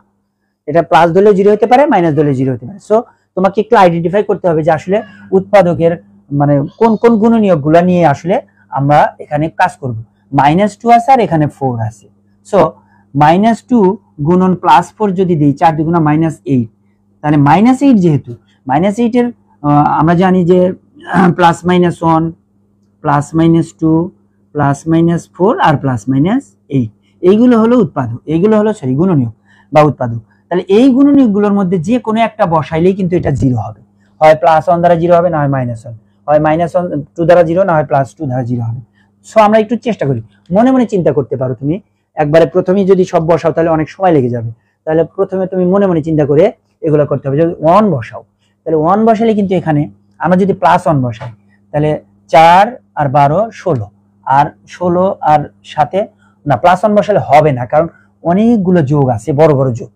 এটা প্লাস ধরলে 0 হতে পারে, মাইনাস ধরলে 0 হতে পারে। সো তোমাকে একটু আইডেন্টিফাই করতে হবে যে আসলে উৎপাদকের মানে কোন কোন গুণনীয়কগুলো নিয়ে আসলে আমরা এখানে কাজ করব। -2 আছে আর এখানে 4 আছে। সো -2 গুণন +4 যদি দিই, 4 দুগুণা -8, তাহলে -8 যেহেতু -8 এর আমরা জানি যে +-1 +-2 +-4 আর +-8, এইগুলো হলো উৎপাদক, এইগুলো হলো সরি গুণনীয়ক বা উৎপাদক। তাহলে এই গুণনীয়কগুলোর মধ্যে যে কোনো একটা বসাইলেই কিন্তু এটা 0 হবে, হয় +1 দ্বারা 0 হবে, না হয় -1, হয় -2 দ্বারা 0, না হয় +2 দ্বারা 0 হবে। সো আমরা একটু চেষ্টা করি, মনে মনে চিন্তা করতে পারো তুমি, একবারে প্রথমেই যদি সব বসাও তাহলে অনেক সময় লেগে যাবে। তাহলে প্রথমে তুমি মনে মনে চিন্তা করে এগুলো করতে হবে। যদি 1 বসাও, তাহলে 1 বসালে কিন্তু এখানে আমরা যদি +1 বসাই, তাহলে 4 আর 12 16, আর 16 আর সাথে না, +1 বসালে হবে না, কারণ অনেকগুলো যোগ আছে, বড় বড় যোগ।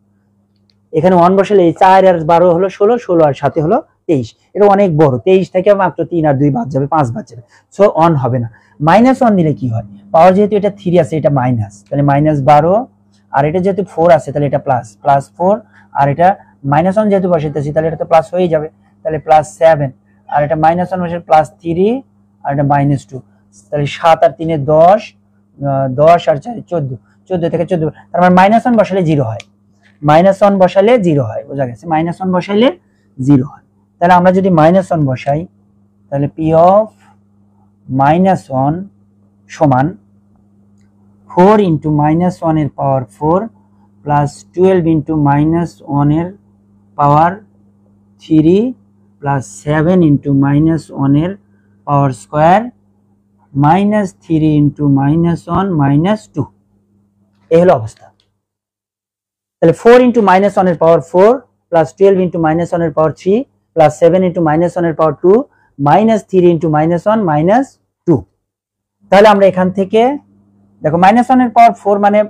এখানে 1 বসালে এই 4 আর 12 হলো 16, 16 আর সাথে হলো 23, এটা অনেক বড়। 23 থেকে মাত্র 3 আর 2 বাদ যাবে, 5 বাদ যাবে। সো 1 হবে না। -1 দিলে কি হয়, পাওয়ার যেহেতু এটা 3 আছে, এটা মাইনাস, তাহলে -12, আর এটা যেহেতু 4 আছে তাহলে এটা +4, আর এটা -1 যেহেতু বসাইতেছি তাহলে এটা তো প্লাস হয়ে যাবে, তাহলে +7, আর এটা -1 বসে +3, আর এটা -2, তাহলে 7 আর 3 10, 10 আর 4 14, 14 থেকে 14, তার মানে -1 বসালে 0 হয়, -1 বসালে 0 হয়, বোঝা গেছে, -1 বসাইলে 0 হয়। তাহলে আমরা যদি -1 বসাই, তাহলে P of -1 সমান 4 ইন্টু -1 এর পাওয়ার 4 প্লাস 12 ইন্টু -1 এর পাওয়ার 3 প্লাস 7 ইন্টু -1 এর পাওয়ার স্কোয়ার -3 ইন্টু -1 -2, এই হলো অবস্থা। তাহলে 4 ইন্টু -1 এর পাওয়ার 4 প্লাস 12 ইন্টু -1 এর পাওয়ার 3 প্লাস 7 ইন্টু -1 এর পাওয়ার 2 -3 ইন্টু -1 -2। তাহলে আমরা এখান থেকে দেখো -1 এর পাওয়ার 4 মানে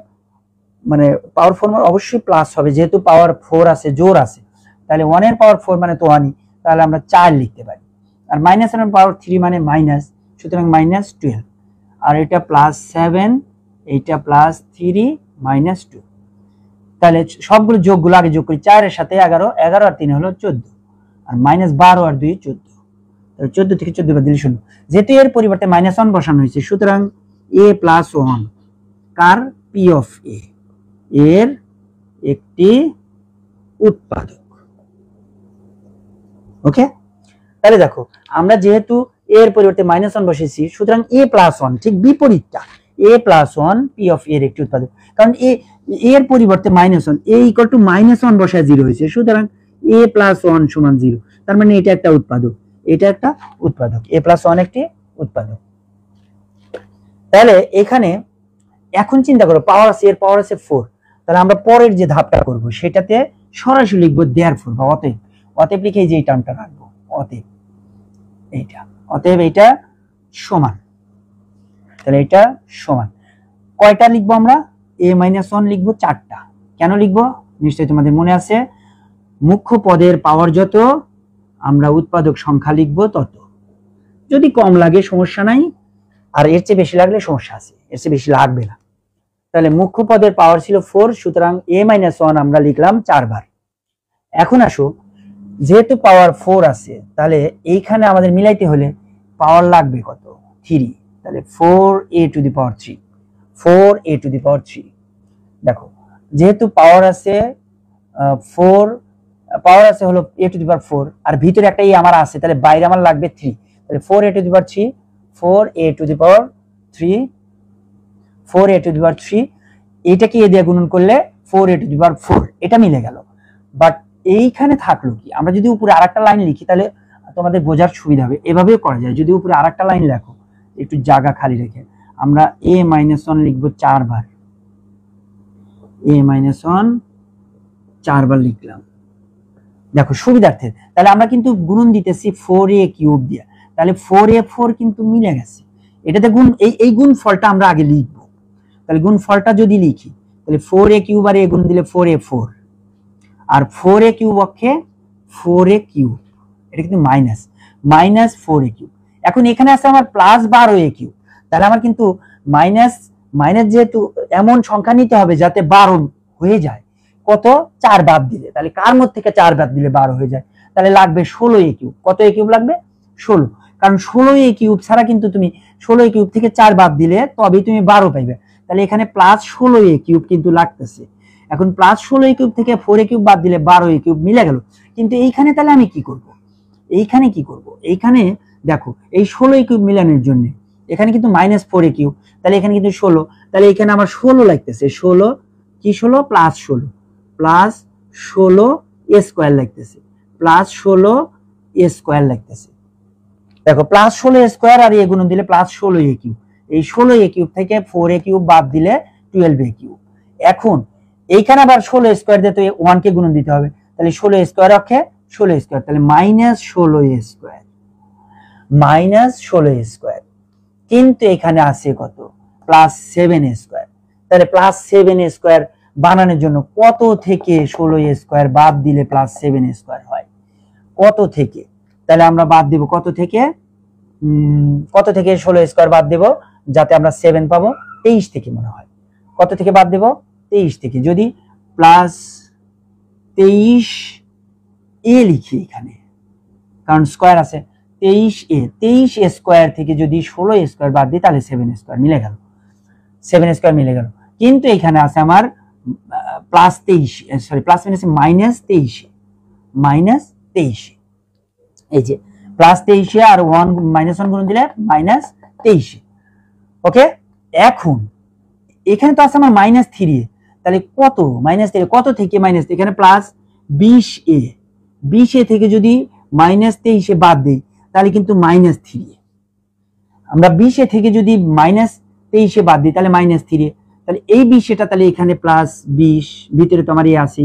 পাওয়ার 4 মানে অবশ্যই প্লাস হবে, যেহেতু পাওয়ার 4 আছে, জোর আছে, তাহলে 1 এর পাওয়ার 4 মানে তো 1ই, তাহলে আমরা 4 লিখতে পারি। আর -1 এর পাওয়ার 3 মানে মাইনাস, সুতরাং -12, আর এটা +7, এইটা +3 -2। তাহলে সবগুলো যোগগুলো আগে যোগ করি, 4 এর সাথে 11, 11 আর 3 হলো 14, আর -12 আর 2 14, তাহলে 14 থেকে 14 বাদ দিলে 0। যেহেতু এর পরিবর্তে -1 বসানো হয়েছে, সুতরাং a + 1 car P of A এর একটি উৎপাদক। ওকে, তাহলে দেখো আমরা যেহেতু এর পরিবর্তে -1 বসেছি, সুতরাং a + 1 ঠিক বিপরীতটা, a + 1 P of A এর একটি উৎপাদক, কারণ এর পরিবর্তে -1, a = -1 বসায় 0 হয়েছে, সুতরাং a + 1 সমান 0, তার মানে এটা একটা উৎপাদক, এটা একটা উৎপাদক, a + 1 একটি উৎপাদক। তাহলে এখানে এখন চিন্তা করো, পাওয়ার আছে, এর পাওয়ার আছে 4, তাহলে আমরা পরের যে ধাপটা করব সেটাতে সরাসরি লিখবো therefore বা অতএব, অতএব লিখে যে এই টার্মটা রাখবো, অতএব এইটা, অতএব এইটা সমান, তাহলে এটা সমান কয়টা লিখবো আমরা, a - 1 লিখবো 4টা। কেন লিখবো নিশ্চয়ই তোমাদের মনে আছে, মুখ্য পদের পাওয়ার যত আমরা উৎপাদক সংখ্যা লিখবো তত, যদি কম লাগে সমস্যা নাই, আর এর চেয়ে বেশি লাগলে সমস্যা আছে, এর চেয়ে বেশি লাগবে না। তাহলে মুখ্য পদের পাওয়ার ছিল 4, সুতরাং a - 1 আমরা লিখলাম 4 বার। এখন আসো, যেহেতু পাওয়ার 4 আছে, তাহলে এইখানে আমাদের মিলাইতে হলে পাওয়ার লাগবে কত, 3, তাহলে 4a to the power 3, 4a to the power 3। দেখো যেহেতু পাওয়ার আছে 4, পাওয়ার আছে হলো a টু দি পাওয়ার 4, আর ভিতরে একটা a আমার আছে, তাহলে বাইরে আমার লাগবে 3, তাহলে 4a to the power 3, 4a to the power 3, 4a to the power 3, এইটাকে a দিয়ে গুণন করলে 4a টু দি পাওয়ার 4, এটা মিলে গেল। বাট এইখানে থাকলো কি, আমরা যদি উপরে আরেকটা লাইন লিখি তাহলে তোমাদের বোঝার সুবিধা হবে, এভাবেও করা যায়। যদি উপরে আরেকটা লাইন লেখো, একটু জায়গা খালি রেখে, আমরা a - 1 লিখবো 4 বার, a - 1 4 বার লিখলাম। দেখো সুবিধার্থে, তাহলে আমরা কিন্তু গুণন দিতেছি 4a³ দিয়ে, তাহলে 4a4 কিন্তু মিলে গেছে, এটাতে গুণ, এই গুণ ফলটা আমরা আগে লিখবো। তাহলে গুণ ফলটা যদি লিখি, তাহলে 4a³ আর a গুণ দিলে 4a4, আর 4a³ অক্ষে 4a³, এটা কিন্তু মাইনাস 4a³। এখন এখানে আছে আমার প্লাস 12 এ কিউব, তাহলে আমার কিন্তু মাইনাস মাইনাস যেহেতু এমন সংখ্যা নিতে হবে যাতে 12 হয়ে যায়, কত 4 বাদ দিলে, তাহলে কার মধ্যে থেকে 4 বাদ দিলে 12 হয়ে যায়, তাহলে লাগবে 16 এ কিউব। কত এ কিউব লাগবে? 16, কারণ 16 এ কিউব ছাড়া কিন্তু তুমি 16 এ কিউব থেকে 4 বাদ দিলে তবেই তুমি 12 পাইবে, তাহলে এখানে প্লাস 16 এ কিউব কিন্তু লাগতেছে। এখন প্লাস 16 এ কিউব থেকে 4 এ কিউব বাদ দিলে 12 এ কিউব মিলে গেল। কিন্তু এইখানে তাহলে আমি কি করব? এইখানে কি করব? এইখানে দেখো এই 16 এ কিউব মিলানোর জন্য এখানে কিন্তু মাইনাস 4 এ কিউব, তাহলে এখানে কিন্তু 16, তাহলে এখানে আমার 16 লাগতেছে। 16 কি 16 প্লাস 16 এ স্কয়ার লাগতেছে, প্লাস 16 এ স্কয়ার লাগতেছে। দেখো প্লাস 16 এ স্কয়ার আর এ গুণ দিলে প্লাস 16 এ কিউব, এই 16 এ কিউব থেকে 4 এ কিউব বাদ দিলে 12 এ কিউব। এখন এইখানে আবার 16 স্কয়ার দিয়ে তো 1 কে গুণ দিতে হবে, তাহলে 16 স্কয়ার অক্ষে 16 স্কয়ার, তাহলে মাইনাস 16 স্কয়ার, মাইনাস 16 স্কয়ার। কিন্তু এখানে আছে কত? Plus 7 square. তাহলে প্লাস 7 স্কয়ার বানানোর জন্য কত থেকে 16 স্কয়ার বাদ দিলে প্লাস 7 স্কয়ার হয়? কত থেকে? তাহলে আমরা বাদ দেব কত থেকে? কত থেকে 16 স্কয়ার বাদ দেব যাতে আমরা 7 পাবো? 23 থেকে মনে হয়। কত থেকে বাদ দেব? 23 থেকে। যদি প্লাস 23 এ লিখি এখানে, কারণ স্কয়ার আছে, 23 স্কয়ার থেকে যদি 16 স্কয়ার বাদ দিই তাহলে 7 স্কয়ার মিলে গেল, 7 স্কয়ার মিলে গেল। কিন্তু এখানে আছে আমার প্লাস 23, সরি প্লাস মাইনাস 23, এই যে প্লাস 23 আর 1 মাইনাস 1 গুণ দিলে মাইনাস 23। ওকে, এখন এখানে তো আছে আমার মাইনাস 3, তাহলে কত মাইনাস 3 কত থেকে মাইনাস, এখানে প্লাস 20 এ থেকে যদি মাইনাস 23 বাদ দেই তাহলে কিন্তু মাইনাস 3। আমরা 20 এ থেকে যদি মাইনাস 23 বাদ দিই তাহলে মাইনাস 3, তাহলে এই 20 এটা তাহলে এখানে প্লাস 20, ভিতরে তো আমার এ আছে,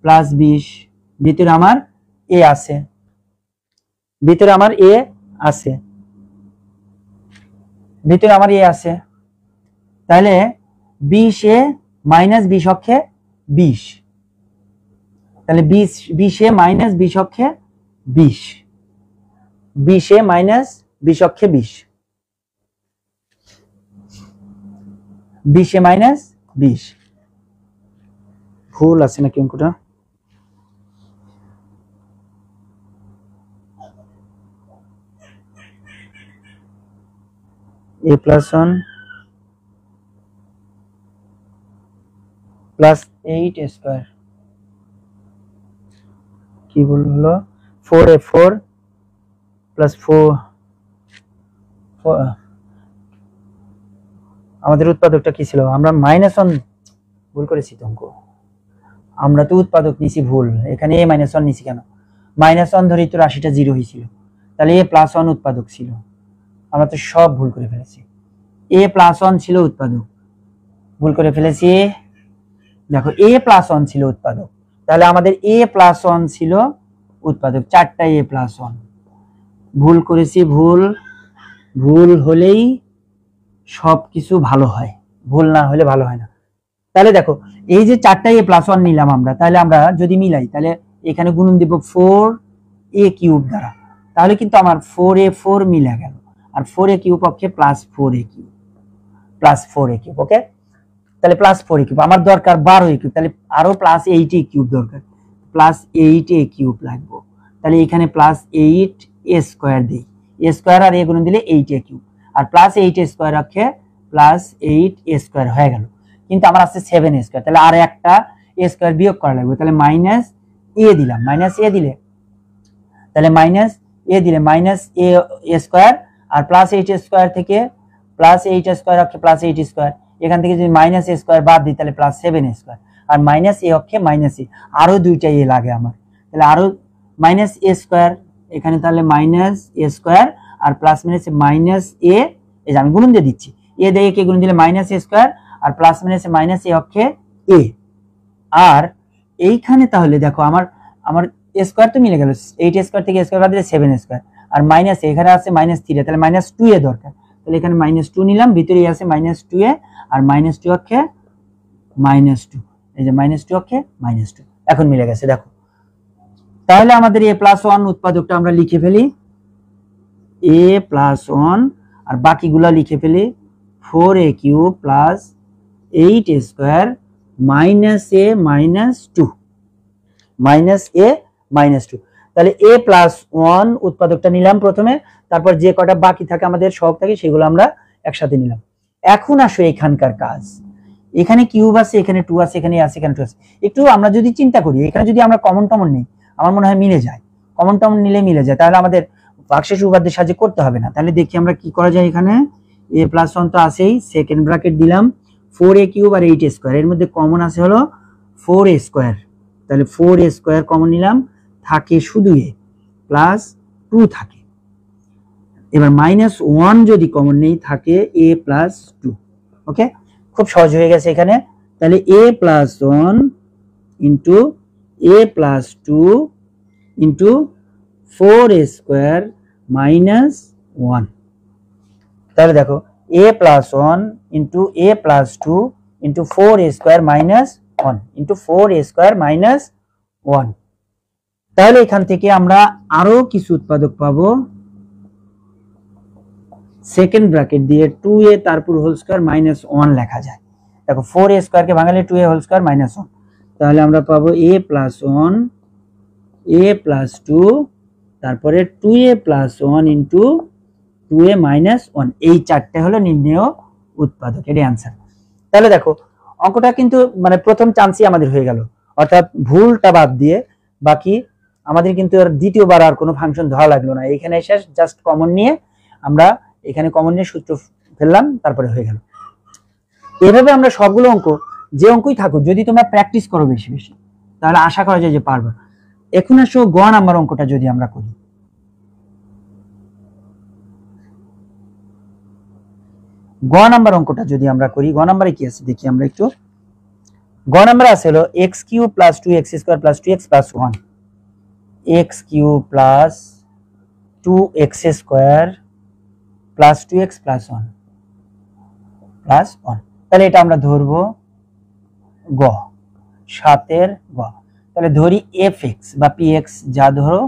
প্লাস 20 ভিতরে আমার এ আছে, ভিতরে আমার এ আছে, ভিতরে আমার এ আছে। তাহলে 20 এ মাইনাস 20 অক্ষে 20, তাহলে 20 এ মাইনাস 20 অক্ষে 20, 20 এ মাইনাস 20 অক্ষে 20, 20 এ মাইনাস 20। ভুল আছে নাকি অঙ্কটা? a প্লাস 1 প্লাস 8 স্কয়ার, কি বললো 4a4 প্লাস 4, আমাদের উৎপাদকটা কি ছিল? আমরা মাইনাস 1 ভুল করেছি তো অঙ্ক, আমরা তো উৎপাদক নিছি ভুল, এখানে a মাইনাস 1 নিছি কেন? মাইনাস 1 ধরেই তো রাশিটা 0 হয়েছিল, তাহলে a প্লাস 1 উৎপাদক ছিল, আমরা তো সব ভুল করে ফেলেছি। a প্লাস 1 ছিল উৎপাদক, ভুল করে ফেলেছি। দেখো a প্লাস 1 ছিল উৎপাদক, তাহলে আমাদের a প্লাস 1 ছিল উৎপাদক, 4টা a প্লাস 1 ভুল করেছি। ভুল হলেই সবকিছু ভালো হয়, ভুল না হলে ভালো হয় না। তাহলে দেখো এই যে 4টা a প্লাস 1 নিলাম আমরা, তাহলে আমরা যদি মিলাই তাহলে এখানে গুণন দিব 4a কিউব দ্বারা, তাহলে কিন্তু আমার 4a4 মিলে গেল, আর 4a কিউব পক্ষে plus 4a cube, plus 4a cube. Okay, তাহলে প্লাস 4a কিউব আমার দরকার 12a কিউব, তাহলে আরো প্লাস 8a কিউব দরকার, প্লাস 8a কিউব লাগবে। তাহলে এখানে প্লাস 8a স্কয়ার দেই, a স্কয়ার আর a গুণ দিলে 8a কিউব, আর প্লাস 8a স্কয়ার রাখে প্লাস 8a স্কয়ার হয়ে গেল। কিন্তু আমার আছে 7a স্কয়ার, তাহলে আর একটা a স্কয়ার বিয়োগ করা লাগবে, তাহলে মাইনাস a দিলাম, মাইনাস a দিলে তাহলে মাইনাস a দিলে মাইনাস a স্কয়ার, আর প্লাস 8a স্কয়ার থেকে প্লাস 8a স্কয়ার রাখে প্লাস 8 স্কয়ার, এখান থেকে যদি মাইনাস a স্কয়ার বাদ দিই তাহলে প্লাস 7a স্কয়ার, আর মাইনাস a অক্ষে মাইনাস a, আরো দুইটা a লাগে আমার, তাহলে আরো মাইনাস a স্কয়ার এখানে, তাহলে মাইনাস a স্কয়ার আর প্লাস মাইনাস a, এই যে আমি গুণন দিয়ে দিচ্ছি, a দিয়ে কে গুণ দিলে মাইনাস a স্কয়ার আর প্লাস মাইনাস a অক্ষে a। আর এইখানে তাহলে দেখো আমার a স্কয়ার তো মিলে গেল, 8a স্কয়ার থেকে a স্কয়ার বাদ দিলে 7a স্কয়ার, আর মাইনাস এখানে আছে মাইনাস 3, তাহলে মাইনাস 2a দরকার, তাহলে এখানে মাইনাস 2 নিলাম, ভিতরে আছে মাইনাস 2a আর মাইনাস 2 অক্ষে মাইনাস 2, এই যে মাইনাস 2 অক্ষে মাইনাস 2, এখন মিলে গেছে। দেখো তাহলে আমাদের a প্লাস 1 উৎপাদকটা আমরা লিখে ফেলি, এ প্লাস 1 আর বাকিগুলা লিখে ফেলি 4a cube plus 8a square minus a minus 2 minus a minus 2। তাহলে a প্লাস 1 উৎপাদকটা নিলাম প্রথমে, তারপর যে কটা বাকি থাকে আমাদের সব থাকে সেগুলো আমরা একসাথে নিলাম। এখন আসো এখানকার কাজ, এখানে কিউব আছে, এখানে 2 আছে, এখানে আছে, এখানে 2 আছে। একটু আমরা যদি চিন্তা করি, এখানে যদি আমরা কমন টমন নিই, আমার মনে হয় মিলে যায়। কমন টমন নিলে মিলে যায়, তাহলে আমাদের ভাগশেষ উপপাদ্যের সাহায্যে করতে হবে না। তাহলে দেখি আমরা কি করা যায়। এখানে a প্লাস 1 তো আছেই, সেকেন্ড ব্র্যাকেট দিলাম 4a কিউব আর 8a স্কয়ার, এর মধ্যে কমন আছে হলো 4a স্কয়ার। তাহলে 4a স্কয়ার কমন নিলাম, থাকে শুধু a প্লাস 2 থাকে। এবার মাইনাস 1 যদি কমন নেই, থাকে a প্লাস 2। ওকে, খুব সহজ হয়ে গেছে এখানে। তাহলে a plus 1 into a plus 2 into 4a square minus 1। তাহলে দেখো a plus 1 into a plus 2 into 4a square minus 1 into 4a square minus 1। তাহলে এখান থেকে আমরা আরো কিছু উৎপাদক পাবো। সেকেন্ড ব্র্যাকেট দিয়ে 2a তারপর হোল স্কয়ার মাইনাস 1 লেখা যায়। দেখো 4a স্কয়ারকে ভাঙালে 2a হোল স্কয়ার মাইনাস 1। তাহলে আমরা পাবো a প্লাস 1 a প্লাস 2 তারপরে 2a plus 1 into 2a minus 1। এই চারটে হলো নির্ণেয় উৎপাদক, এর অ্যান্সার। তাহলে দেখো অঙ্কটা কিন্তু মানে প্রথম চান্সই আমাদের হয়ে গেল, অর্থাৎ ভুলটা বাদ দিয়ে বাকি আমাদের কিন্তু আর দ্বিতীয়বার আর কোনো ফাংশন ধরা লাগলো না। এখানে এসে জাস্ট কমন নিয়ে আমরা এখানে কমন নিয়ে সূত্র ফেললাম, তারপরে হয়ে গেল। এভাবে আমরা সবগুলো অঙ্ক, যে অঙ্কই থাকুক, যদি তোমরা প্র্যাকটিস করো বেশি বেশি, তাহলে আশা করা যায় যে পারবে। এখন আসো গ নাম্বার অঙ্কটা যদি আমরা করি। গ নাম্বার অঙ্কটা যদি আমরা করি, গ নাম্বারে কি আছে দেখি আমরা একটু। গ নাম্বার আছে হলো x cube plus 2x square plus 2x plus 1, x cube plus 2x square plus 2x plus 1 plus 1। তাহলে এটা আমরা ধরবো গ, 7 গ। তাহলে ধরি fx বা px, যা ধরো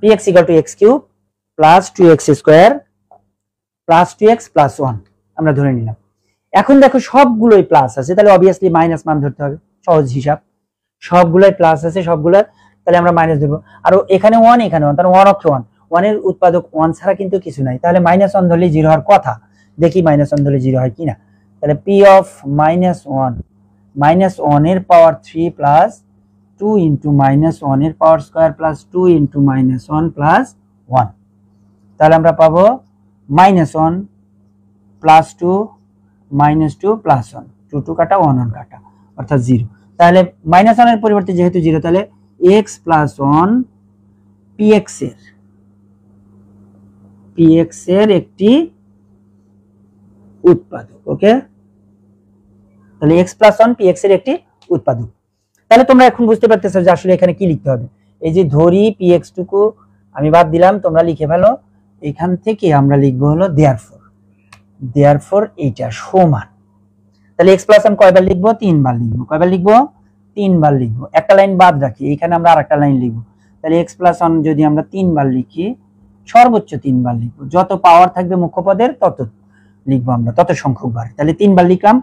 px equal to x cube plus 2x square plus 2x plus 1 আমরা ধরে নিলাম। এখন দেখো সবগুলোই প্লাস আছে, তাহলে অবভিয়াসলি মাইনাস মান ধরতে হবে, সহজ হিসাব। সবগুলোই প্লাস আছে সবগুলো, তাহলে আমরা মাইনাস দেবো। আর এখানে 1 এখানে 1, তাহলে 1 অক্ষে 1, 1 এর উৎপাদক 1 ছাড়া কিন্তু কিছু নাই। তাহলে মাইনাস 1 ধরলে 0 হওয়ার কথা, দেখি মাইনাস 1 ধরলে 0 হয় কিনা। তাহলে p অফ মাইনাস 1, মাইনাস 1 এর পাওয়ার 3 প্লাস 2 ইন্টু মাইনাস 1 এর power square plus 2 into minus 1 plus 1। তাহলে আমরা পাবো মাইনাস 1 প্লাস 2 মাইনাস 2 প্লাস 1, 2 2 কাটা 1 1 কাটা, অর্থাৎ 0। তাহলে মাইনাস 1 এর পরিবর্তে যেহেতু 0, তাহলে x প্লাস 1 px এর একটি উৎপাদক। ওকে, তাহলে x প্লাস 1 px এর একটি উৎপাদক। তাহলে তোমরা এখন বুঝতে পারতেছো যে আসলে এখানে কি লিখতে হবে। এই যে ধরি px টুকু আমি বাদ দিলাম, তোমরা লিখে ফেলো। এখান থেকে আমরা লিখবো হলো দেয়ারফর এইটা সমান। তাহলে x প্লাস 1 কয়বার লিখবো? 3 বার লিখবো। কয়বার লিখবো? 3 বার লিখবো। একটা লাইন বাদ রাখি, এখানে আমরা আরেকটা লাইন লিখবো। তাহলে x প্লাস 1 যদি আমরা 3 বার লিখি, সর্বোচ্চ 3 বার লিখবো। যত পাওয়ার থাকবে মুখ্য পদের তত লিখবো আমরা, তত সংখ্যক বার। তাহলে 3 বার লিখলাম।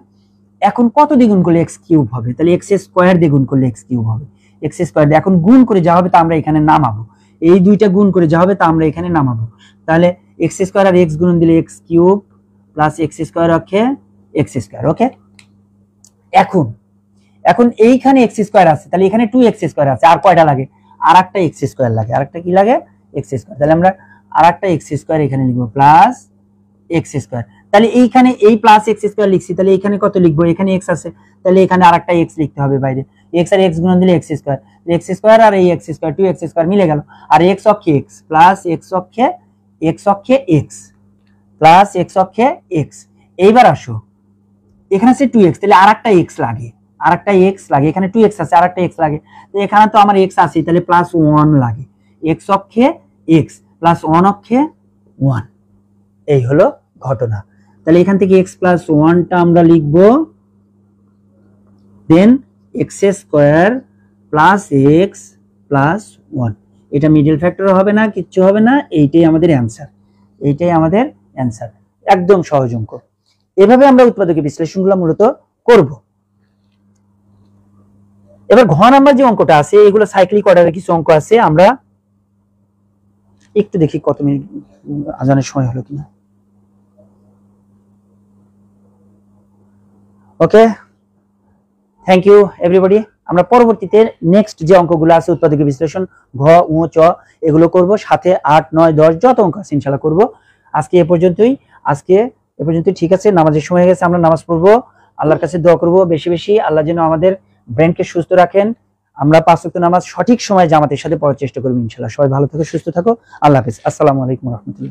এখন কত দ্বিগুণ করলে x কিউব হবে? তাহলে x স্কয়ার দ্বিগুণ করলে x কিউব হবে। x স্কয়ার এখন গুণ করে যা হবে তা আমরা এখানে নামাবো। এই দুইটা গুণ করে যা হবে তা আমরা এখানে নামাবো। তাহলে x স্কয়ার আর x গুণন দিলে x cube plus x square অক্ষে x স্কয়ার। ওকে, এখন এইখানে x স্কয়ার আছে, তাহলে এখানে 2x স্কয়ার আছে। আর কয়টা লাগে? আর একটা x স্কয়ার লাগে। আরেকটা কি লাগে? x square. তাহলে আমরা আরেকটা x স্কয়ার এখানে লিখবো প্লাস x স্কয়ার। তাহলে এইখানে এই প্লাস x স্কয়ার লিখছি, তাহলে এখানে কত লিখবো? এখানে x আছে, তাহলে এখানে আরেকটা x লিখতে হবে বাইরে। x আর x গুণন দিলে x স্কয়ার, x স্কয়ার আর এই x স্কয়ার 2x স্কয়ার মিলে গেল। আর x অক্ষে x প্লাস x অক্ষে x প্লাস x অক্ষে x। এইবার আসো, এখানে আছে 2x, তাহলে আরেকটা x লাগে, এখানে 2x আছে, আরেকটা x লাগে। তো এখানে তো আমার x আছে, তাহলে প্লাস 1 লাগে। x অক্ষে x প্লাস 1 অক্ষে 1। এই হলো ঘটনা। তাহলে এখান থেকে x প্লাস 1টা আমরা লিখবো, দেন x square plus x plus 1। এটা মিডল ফ্যাক্টর হবে না, কিচ্ছু হবে না, এইটাই আমাদের অ্যান্সার, এইটাই আমাদের অ্যান্সার, একদম সহজ অঙ্ক। এভাবে আমরা উৎপাদকের বিশ্লেষণগুলো মূলত করব। এবার ঘ নাম্বার যে অঙ্কটা আছে, এগুলো সাইক্লিক অর্ডারের কিছু অঙ্ক আছে, আমরা একটু দেখি কত মিনিট আজানের সময় হলো কিনা। ওকে, থ্যাংক ইউ এভরিবডি। আমরা পরবর্তীতে নেক্সট যে অঙ্কগুলো আছে উৎপাদকের বিশ্লেষণ ঘ, উ, চ এগুলো করব, সাথে 8, 9, 10 যত অঙ্ক আছে ইনশাআল্লাহ করব। আজকে এ পর্যন্তই, ঠিক আছে। নামাজের সময় হয়ে গেছে, আমরা নামাজ পড়বো, আল্লাহর কাছে দোয়া করব বেশি বেশি, আল্লাহ যেন আমাদের ব্রেনকে সুস্থ রাখেন। আমরা 5 ওয়াক্ত নামাজ সঠিক সময়ে জামাতের সাথে পড়ার চেষ্টা করব ইনশাআল্লাহ। সবাই ভালো থাকো, সুস্থ থাকো, আল্লাহ হাফেজ, আসসালামু আলাইকুম ওয়া রাহমাতুল্লাহ।